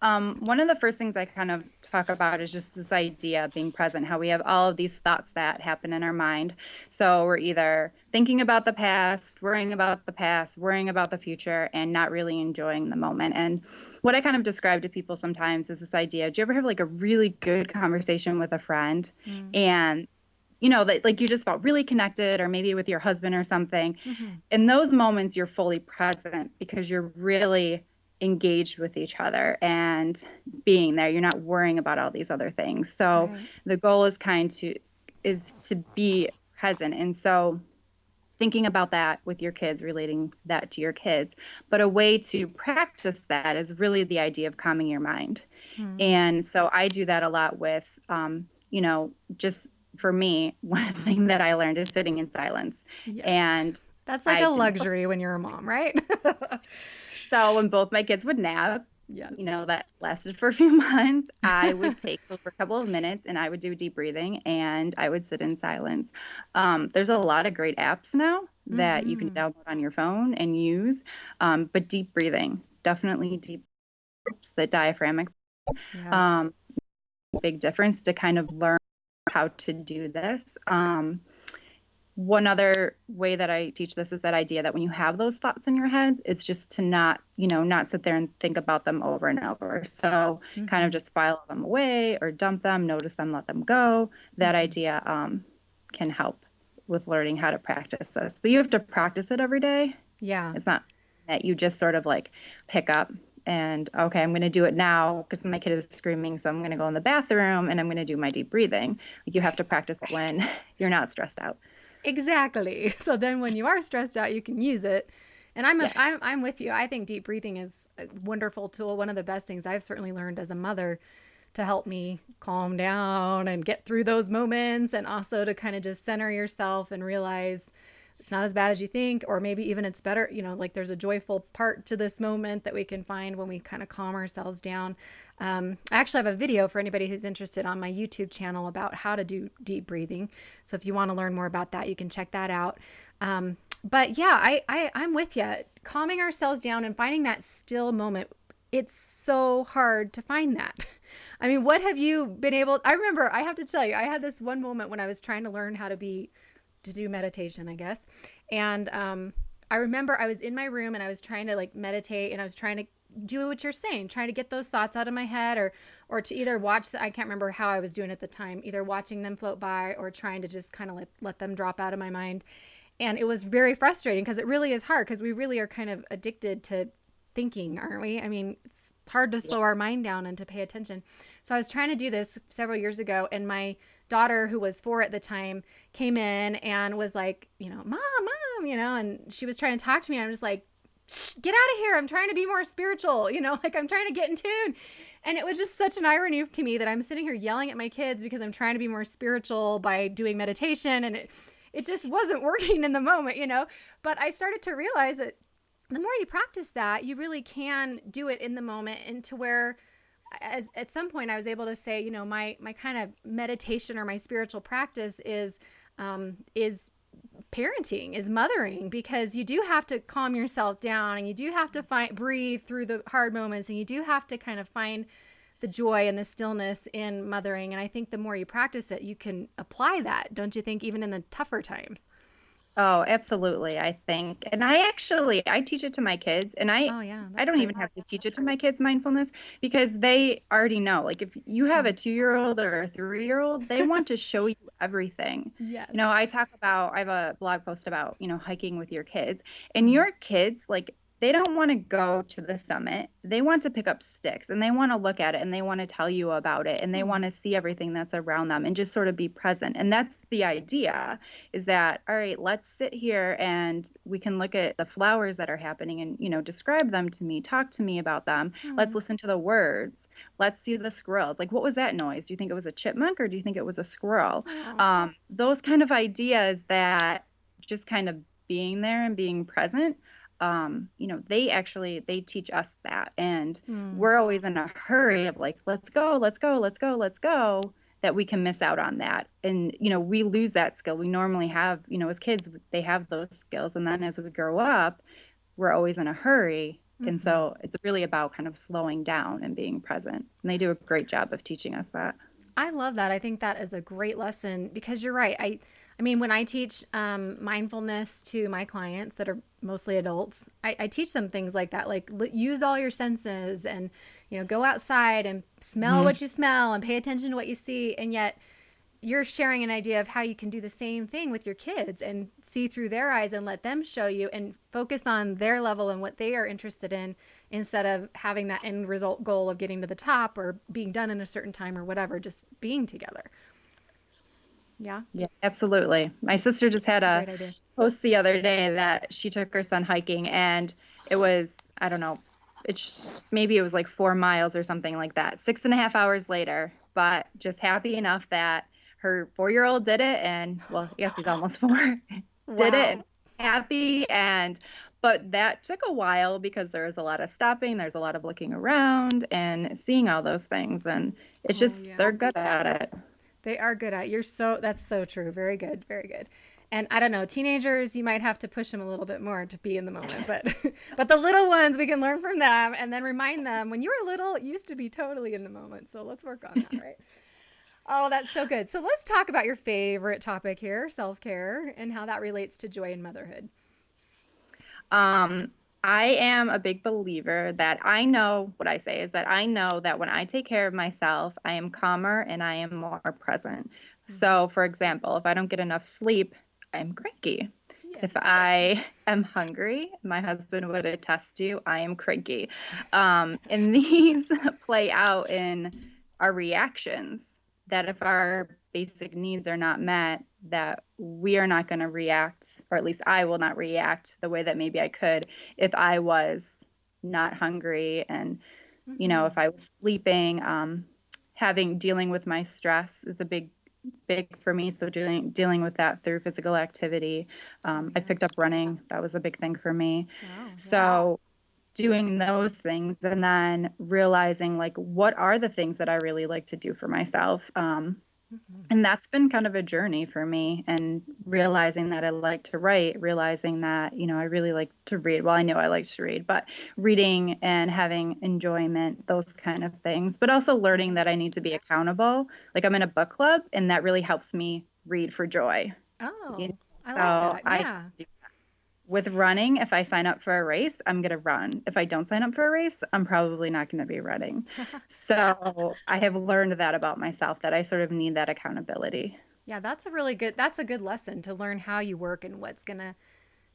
One of the first things I kind of talk about is just this idea of being present, how we have all of these thoughts that happen in our mind. So we're either thinking about the past, worrying about the future, and not really enjoying the moment. And what I kind of describe to people sometimes is this idea: do you ever have like a really good conversation with a friend and that like you just felt really connected, or maybe with your husband or something? In those moments, you're fully present because you're really engaged with each other and being there. You're not worrying about all these other things. So the goal is to be present. And so thinking about that with your kids, relating that to your kids. But a way to practice that is really the idea of calming your mind. And so I do that a lot with, just for me, one thing that I learned is sitting in silence. Yes. And that's like a luxury when you're a mom, right? So when both my kids would nap, yes. That lasted for a few months, I would take for a couple of minutes and I would do deep breathing and I would sit in silence. There's a lot of great apps now that you can download on your phone and use, but deep breathing, definitely deep, the diaphragmatic, Yes. big difference to kind of learn how to do this. One other way that I teach this is that idea that when you have those thoughts in your head, it's just to not sit there and think about them over and over. So kind of just file them away or dump them, notice them, let them go. That idea can help with learning how to practice this. But you have to practice it every day. Yeah. It's not that you just sort of like pick up and, okay, I'm going to do it now because my kid is screaming, so I'm going to go in the bathroom and I'm going to do my deep breathing. Like, you have to practice it when you're not stressed out. Exactly. So then when you are stressed out, you can use it. And I'm with you. I think deep breathing is a wonderful tool. One of the best things I've certainly learned as a mother to help me calm down and get through those moments, and also to kind of just center yourself and realize it's not as bad as you think, or maybe even it's better, like there's a joyful part to this moment that we can find when we kind of calm ourselves down. I actually have a video for anybody who's interested on my YouTube channel about how to do deep breathing. So if you want to learn more about that, you can check that out. But yeah, I'm with you. Calming ourselves down and finding that still moment. It's so hard to find that. I mean, what have you been able? I remember, I have to tell you, I had this one moment when I was trying to learn how to do meditation, I guess. And I remember I was in my room and I was trying to like meditate, and I was trying to do what you're saying, trying to get those thoughts out of my head, or to either watch I can't remember how I was doing at the time, either watching them float by or trying to just kind of let them drop out of my mind. And it was very frustrating because it really is hard, because we really are kind of addicted to thinking, aren't we? I mean, it's hard to slow our mind down and to pay attention. So I was trying to do this several years ago, and my daughter, who was 4 at the time, came in and was like, mom, and she was trying to talk to me. And I'm just like, shh, get out of here. I'm trying to be more spiritual, like I'm trying to get in tune. And it was just such an irony to me that I'm sitting here yelling at my kids because I'm trying to be more spiritual by doing meditation. And it just wasn't working in the moment, But I started to realize that the more you practice that, you really can do it in the moment, and to where at some point I was able to say, my kind of meditation or my spiritual practice is parenting, is mothering, because you do have to calm yourself down, and you do have to breathe through the hard moments, and you do have to kind of find the joy and the stillness in mothering. And I think the more you practice it, you can apply that, don't you think, even in the tougher times? Oh, absolutely, I think. And I teach it to my kids, and Oh, yeah, I that's don't great. even have to teach it to my kids mindfulness because they already know. Like if you have a Mhm. 2-year-old or a 3-year-old, they want to show you everything. Yes. I have a blog post about, hiking with your kids, and Mhm. your kids, like they don't want to go to the summit. They want to pick up sticks and they want to look at it and they want to tell you about it and they Oh. want to see everything that's around them and just sort of be present. And that's the idea is that, all right, let's sit here and we can look at the flowers that are happening and, describe them to me, talk to me about them. Let's Oh. listen to the words. Let's see the squirrels. Like, what was that noise? Do you think it was a chipmunk or do you think it was a squirrel? Oh. Those kind of ideas that just kind of being there and being present, they teach us that. And Mm. we're always in a hurry of like, let's go, let's go, let's go, let's go, that we can miss out on that. And, we lose that skill. We normally have, as kids, they have those skills. And then as we grow up, we're always in a hurry. And Mhm. so it's really about kind of slowing down and being present. And they do a great job of teaching us that. I love that. I think that is a great lesson because you're right. I mean, when I teach mindfulness to my clients that are mostly adults, I teach them things like that, like use all your senses and, go outside and smell Mhm. what you smell and pay attention to what you see. And yet you're sharing an idea of how you can do the same thing with your kids and see through their eyes and let them show you and focus on their level and what they are interested in instead of having that end result goal of getting to the top or being done in a certain time or whatever, just being together. Yeah, Yeah, absolutely. My sister just had it's a a great idea. post the other day that she took her son hiking and it was, I don't know, maybe it was like 4 miles or something like that, 6.5 hours later, but just happy enough that her 4-year-old did it. And well, I guess he's almost four, did it and Wow. happy. But that took a while because there was a lot of stopping, there's a lot of looking around and seeing all those things. And it's Oh, just, yeah. they're good at it. They are good at. That's so true. Very good. Very good. And I don't know, teenagers, you might have to push them a little bit more to be in the moment, but but the little ones, we can learn from them and then remind them when you were little, it used to be totally in the moment. So let's work on that, right? Oh, that's so good. So let's talk about your favorite topic here, self-care, and how that relates to joy in motherhood. Um, I am a big believer that I know what I say is that I know that when I take care of myself, I am calmer and I am more present. Mm-hmm. So, for example, if I don't get enough sleep, I'm cranky. If Yes. I am hungry, my husband would attest to, I am cranky. And these play out in our reactions that if our basic needs are not met, that we are not going to react, or at least I will not react the way that maybe I could if I was not hungry and, Mm-hmm. if I was sleeping. Having dealing with my stress is a big for me. So dealing with that through physical activity. Oh, I yeah. picked up running. That was a big thing for me. Wow. Yeah. So doing those things and then realizing like what are the things that I really like to do for myself. Mm-hmm. And that's been kind of a journey for me and realizing that I like to write, realizing that, I really like to read. Well, I know I like to read, but reading and having enjoyment, those kind of things, but also learning Right. that I need to be accountable. Like I'm in a book club and that really helps me read for joy. You know? Oh, I like So that. I Yeah. with running, if I sign up for a race, I'm going to run. If I don't sign up for a race, I'm probably not going to be running. So I have learned that about myself that I sort of need that accountability. Yeah, that's a good lesson to learn how you work and what's going to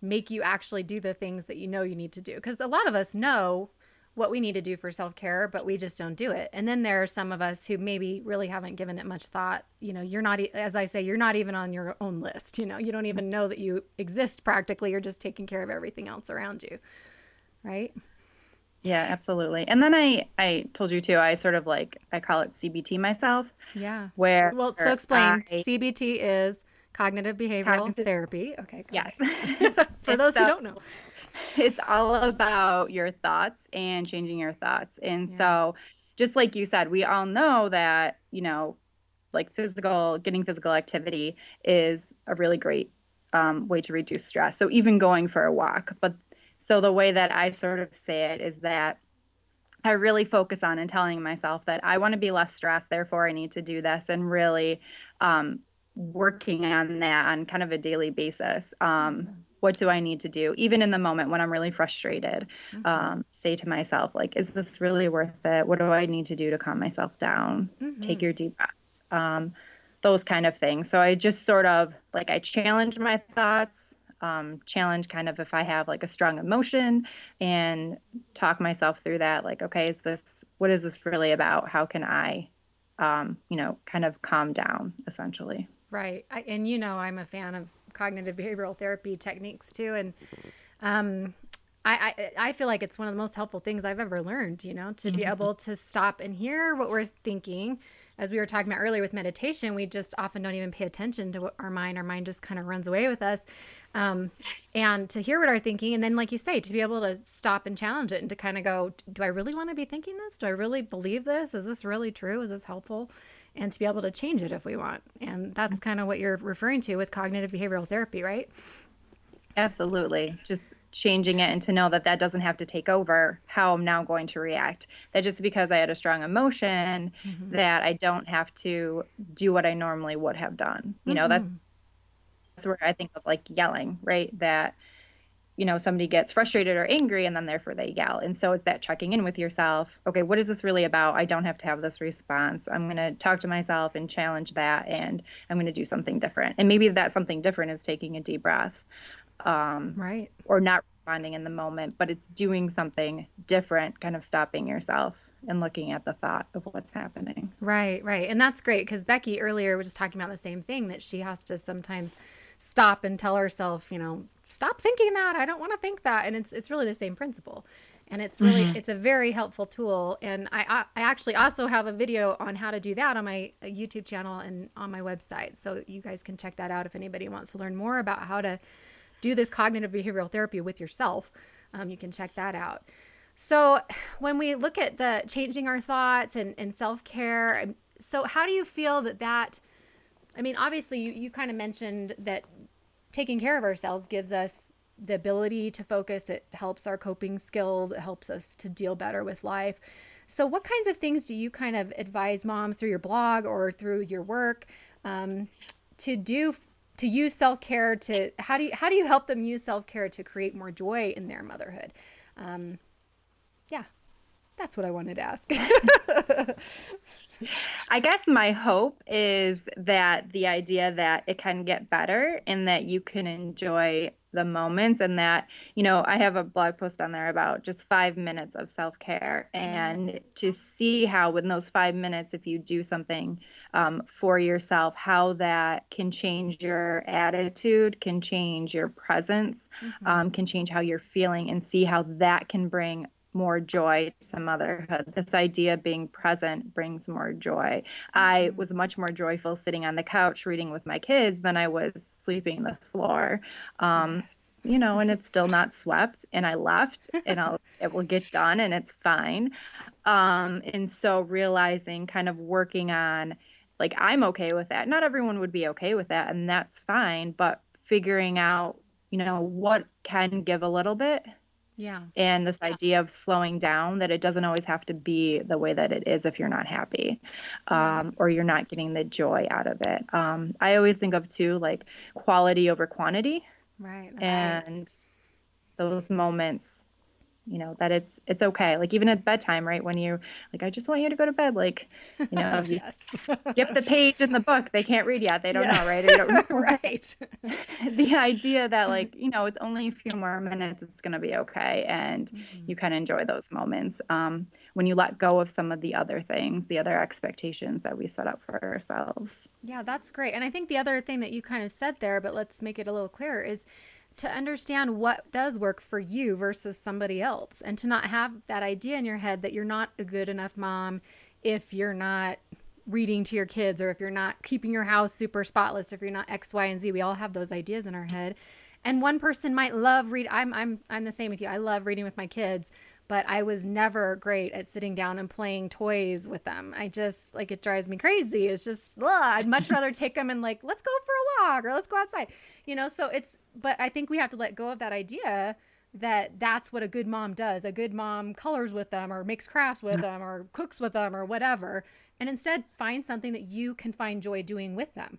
make you actually do the things that you know you need to do. Because a lot of us know what we need to do for self care, but we just don't do it. And then there are some of us who maybe really haven't given it much thought. You're not, as I say, you're not even on your own list. You don't even know that you exist practically. You're just taking care of everything else around you. Right. Yeah, absolutely. And then I told you too, I sort of like I call it CBT myself, Yeah. where Well, so explain. I CBT is cognitive behavioral cognitive therapy. Okay, go yes. ahead. For And those who so don't know. it's all about your thoughts and changing your thoughts. And Yeah. so just like you said, we all know that, like getting physical activity is a really great way to reduce stress. So even going for a walk. But so the way that I sort of say it is that I really focus on and telling myself that I want to be less stressed, therefore I need to do this and really um, working on that on kind of a daily basis. What do I need to do? Even in the moment when I'm really frustrated, say to myself, like, is this really worth it? What do I need to do to calm myself down? Take your deep breath. Those kind of things. So I just sort of like, I challenge my thoughts, challenge kind of if I have like a strong emotion, and talk myself through that. Like, okay, what is this really about? How can I, kind of calm down essentially? Right. And I'm a fan of cognitive behavioral therapy techniques too. And I feel like it's one of the most helpful things I've ever learned, to be able to stop and hear what we're thinking. As we were talking about earlier with meditation, we just often don't even pay attention to what our mind just kind of runs away with us. And to hear what our thinking, and then, like you say, to be able to stop and challenge it and to kind of go, do I really want to be thinking this? Do I really believe this? Is this really true? Is this helpful? And to be able to change it if we want. And that's kind of what you're referring to with cognitive behavioral therapy, right? Absolutely. Just changing it, and to know that that doesn't have to take over how I'm now going to react. That just because I had a strong emotion, that I don't have to do what I normally would have done. That's where I think of like yelling, right? That, somebody gets frustrated or angry and then therefore they yell. And so it's that checking in with yourself. Okay, what is this really about? I don't have to have this response. I'm going to talk to myself and challenge that, and I'm going to do something different. And maybe that something different is taking a deep breath. Right. Or not responding in the moment, but it's doing something different, kind of stopping yourself and looking at the thought of what's happening. Right. And that's great, because Becky earlier was just talking about the same thing, that she has to sometimes stop and tell herself, stop thinking that. I don't want to think that. And it's really the same principle. And it's really, it's a very helpful tool. And I actually also have a video on how to do that on my YouTube channel and on my website. So you guys can check that out if anybody wants to learn more about how to do this cognitive behavioral therapy with yourself. You can check that out. So when we look at the changing our thoughts and self-care, so how do you feel that, I mean, obviously you kind of mentioned that taking care of ourselves gives us the ability to focus. It helps our coping skills. It helps us to deal better with life. So what kinds of things do you kind of advise moms through your blog or through your work to use self-care? How do you help them use self-care to create more joy in their motherhood? Yeah, that's what I wanted to ask. I guess my hope is that the idea that it can get better and that you can enjoy the moments, and that, I have a blog post on there about just 5 minutes of self-care, and to see how within those 5 minutes, if you do something for yourself, how that can change your attitude, can change your presence, can change how you're feeling, and see how that can bring more joy to motherhood. This idea of being present brings more joy. I was much more joyful sitting on the couch reading with my kids than I was sweeping the floor. Yes. And it's still not swept, and I left, and it will get done, and it's fine. And so realizing, kind of working on, like, I'm okay with that. Not everyone would be okay with that, and that's fine, but figuring out, what can give a little bit. Yeah. And this idea of slowing down, that it doesn't always have to be the way that it is if you're not happy, or you're not getting the joy out of it. I always think of too, like, quality over quantity. Right. And those moments, that it's okay. Like, even at bedtime, right? When you, like, I just want you to go to bed. Like, if you skip the page in the book, they can't read yet. They don't know, right? Or you don't remember. Right. The idea that, like, it's only a few more minutes, it's going to be okay. And you can enjoy those moments when you let go of some of the other things, the other expectations that we set up for ourselves. Yeah, that's great. And I think the other thing that you kind of said there, but let's make it a little clearer, is to understand what does work for you versus somebody else, and to not have that idea in your head that you're not a good enough mom if you're not reading to your kids, or if you're not keeping your house super spotless, if you're not X, Y, and Z. We all have those ideas in our head. And one person might love read. I'm the same with you. I love reading with my kids, but I was never great at sitting down and playing toys with them. I just, like, it drives me crazy. It's just, I'd much rather take them and, like, let's go for a walk or let's go outside, so but I think we have to let go of that idea that that's what a good mom does. A good mom colors with them, or makes crafts with them, or cooks with them, or whatever. And instead find something that you can find joy doing with them.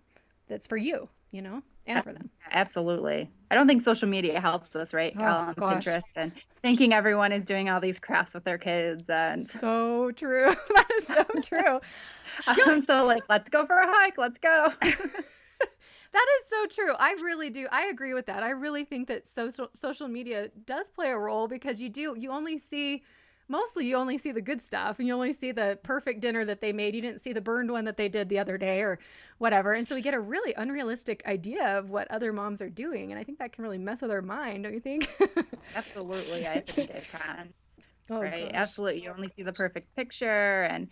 that's for you, and for them. Absolutely. I don't think social media helps us, right? Oh gosh. Pinterest and thinking everyone is doing all these crafts with their kids, and So true. That is so true. I'm so like, let's go for a hike. Let's go. That is so true. I really do. I agree with that. I really think that social media does play a role because you only see the good stuff, and you only see the perfect dinner that they made. You didn't see the burned one that they did the other day or whatever. And so we get a really unrealistic idea of what other moms are doing. And I think that can really mess with our mind, don't you think? Absolutely. I think it can. Oh, Right. gosh. Absolutely. You only see the perfect picture, and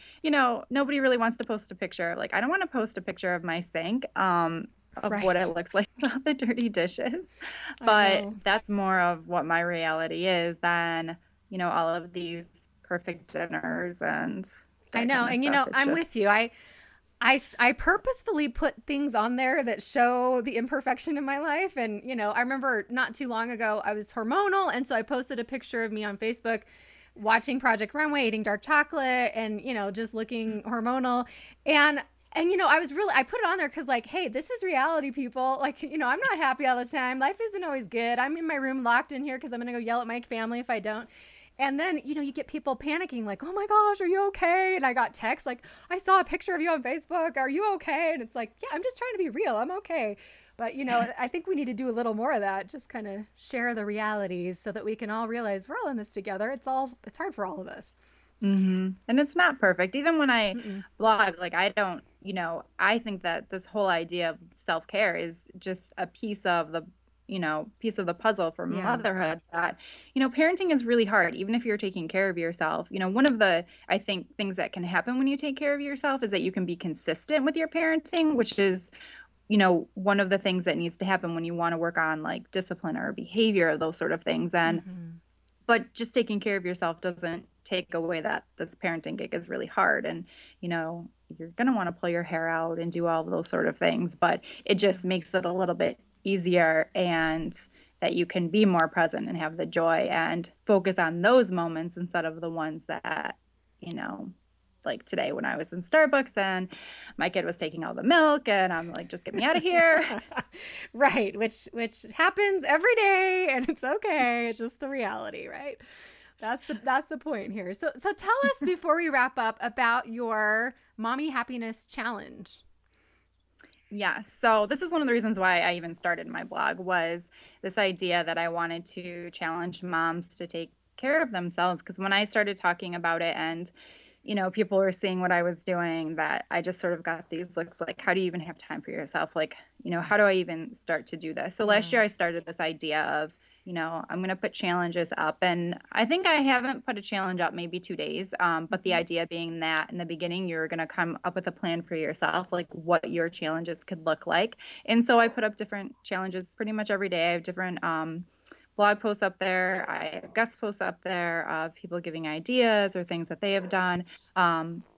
nobody really wants to post a picture. Like, I don't want to post a picture of my sink, of what it Right. looks like without the dirty dishes. I But know. that's more of what my reality is than, all of these perfect dinners and I that know. kind of And stuff. It's I'm with just, you. I purposefully put things on there that show the imperfection in my life. And, I remember not too long ago, I was hormonal. And so I posted a picture of me on Facebook watching Project Runway, eating dark chocolate, and, just looking hormonal. And I put it on there because, like, hey, this is reality, people. Like, I'm not happy all the time. Life isn't always good. I'm in my room locked in here because I'm going to go yell at my family if I don't. And then, you get people panicking like, oh my gosh, are you okay? And I got texts like, I saw a picture of you on Facebook. Are you okay? And it's like, yeah, I'm just trying to be real. I'm okay. But, I think we need to do a little more of that. Just kind of share the realities so that we can all realize we're all in this together. It's hard for all of us. and it's not perfect. Even when I Mm-mm. blog, like, I don't, I think that this whole idea of self-care is just a piece of the puzzle for Yeah. motherhood, that, parenting is really hard, even if you're taking care of yourself. One of the, I think, things that can happen when you take care of yourself is that you can be consistent with your parenting, which is, one of the things that needs to happen when you want to work on like discipline or behavior, those sort of things. And Mm-hmm. but just taking care of yourself doesn't take away that this parenting gig is really hard, and you're going to want to pull your hair out and do all of those sort of things, but it Yeah. just makes it a little bit easier, and that you can be more present and have the joy and focus on those moments instead of the ones that, you know like today when I was in Starbucks and my kid was taking all the milk, and I'm like, just get me out of here. Right, which happens every day, and it's okay. It's just the reality, right? That's the point here. So tell us before we wrap up about your Mommy Happiness Challenge. Yeah, so this is one of the reasons why I even started my blog, was this idea that I wanted to challenge moms to take care of themselves. Because when I started talking about it, and people were seeing what I was doing, that I just sort of got these looks like, how do you even have time for yourself? Like, how do I even start to do this? So last Yeah. year I started this idea of, I'm going to put challenges up. And I think I haven't put a challenge up maybe 2 days. But the Mm-hmm. idea being that in the beginning, you're going to come up with a plan for yourself, like what your challenges could look like. And so I put up different challenges pretty much every day. I have different blog posts up there. I have guest posts up there of people giving ideas or things that they have done.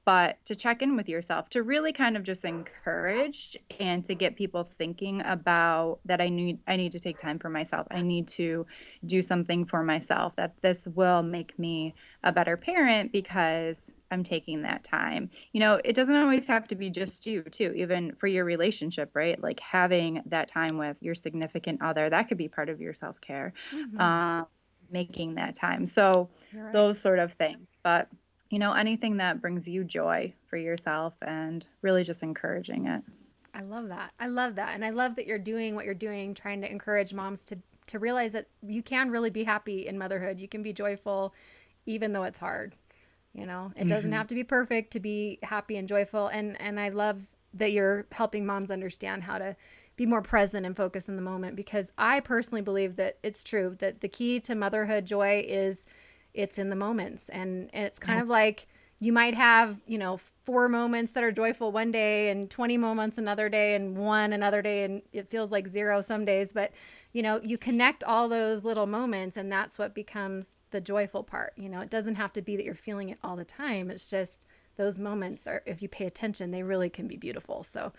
But to check in with yourself, to really kind of just encourage and to get people thinking about that, I need to take time for myself. I need to do something for myself, that this will make me a better parent because I'm taking that time. It doesn't always have to be just you too, even for your relationship, right? Like having that time with your significant other, that could be part of your self-care, Mm-hmm. um, making that time. So You're right. those sort of things. But, anything that brings you joy for yourself, and really just encouraging it. I love that. I love that. And I love that you're doing what you're doing, trying to encourage moms to realize that you can really be happy in motherhood. You can be joyful even though it's hard. It doesn't Hmm. have to be perfect to be happy and joyful. And I love that you're helping moms understand how to be more present and focus in the moment, because I personally believe that it's true that the key to motherhood joy is it's in the moments. And it's kind Yeah. of like you might have, 4 moments that are joyful one day and 20 moments another day and one another day. And it feels like zero some days, but you connect all those little moments, and that's what becomes the joyful part. It doesn't have to be that you're feeling it all the time. It's just those moments are, if you pay attention, they really can be beautiful. So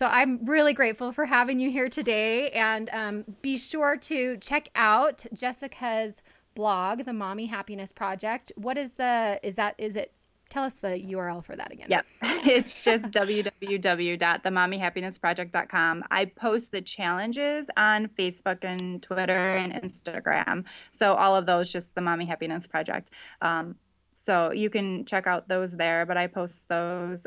I'm really grateful for having you here today. And be sure to check out Jessica's blog, The Mommy Happiness Project. What is is it tell us the URL for that again. Yep. It's just www.themommyhappinessproject.com. I post the challenges on Facebook and Twitter and Instagram. So all of those, just the Mommy Happiness Project. So you can check out those there, but I post those.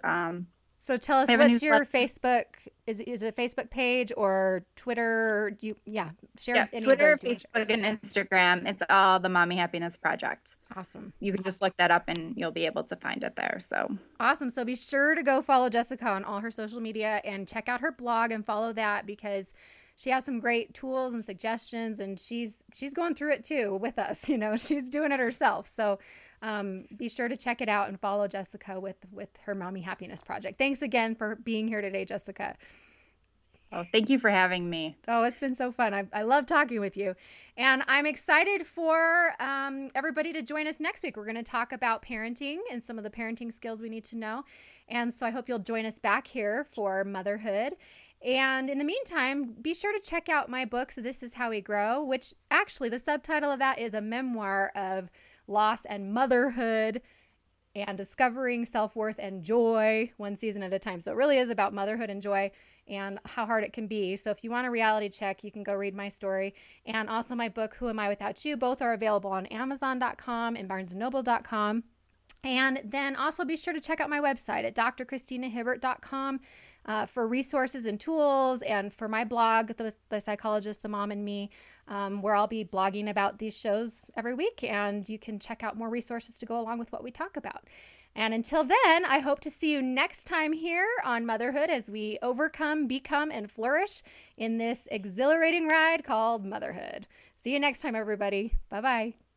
So tell us, what's your Facebook? Is it a Facebook page or Twitter? Share any Twitter, of those. Facebook, and Instagram. It's all the Mommy Happiness Project. Awesome. You can just look that up and you'll be able to find it there. So awesome. So be sure to go follow Jessica on all her social media and check out her blog and follow that, because she has some great tools and suggestions, and she's going through it too with us. She's doing it herself. So be sure to check it out and follow Jessica with her Mommy Happiness Project. Thanks again for being here today, Jessica. Oh, thank you for having me. Oh, it's been so fun. I love talking with you. And I'm excited for everybody to join us next week. We're going to talk about parenting and some of the parenting skills we need to know. And so I hope you'll join us back here for Motherhood. And in the meantime, be sure to check out my books, This Is How We Grow, which actually the subtitle of that is a memoir of loss and motherhood and discovering self-worth and joy one season at a time. So it really is about motherhood and joy and how hard it can be. So if you want a reality check, you can go read my story. And also my book, Who Am I Without You? Both are available on Amazon.com and BarnesandNoble.com. And then also be sure to check out my website at drchristinahibbert.com for resources and tools, and for my blog, The Psychologist, The Mom and Me, where I'll be blogging about these shows every week, and you can check out more resources to go along with what we talk about. And until then, I hope to see you next time here on Motherhood as we overcome, become, and flourish in this exhilarating ride called motherhood. See you next time, everybody. Bye-bye.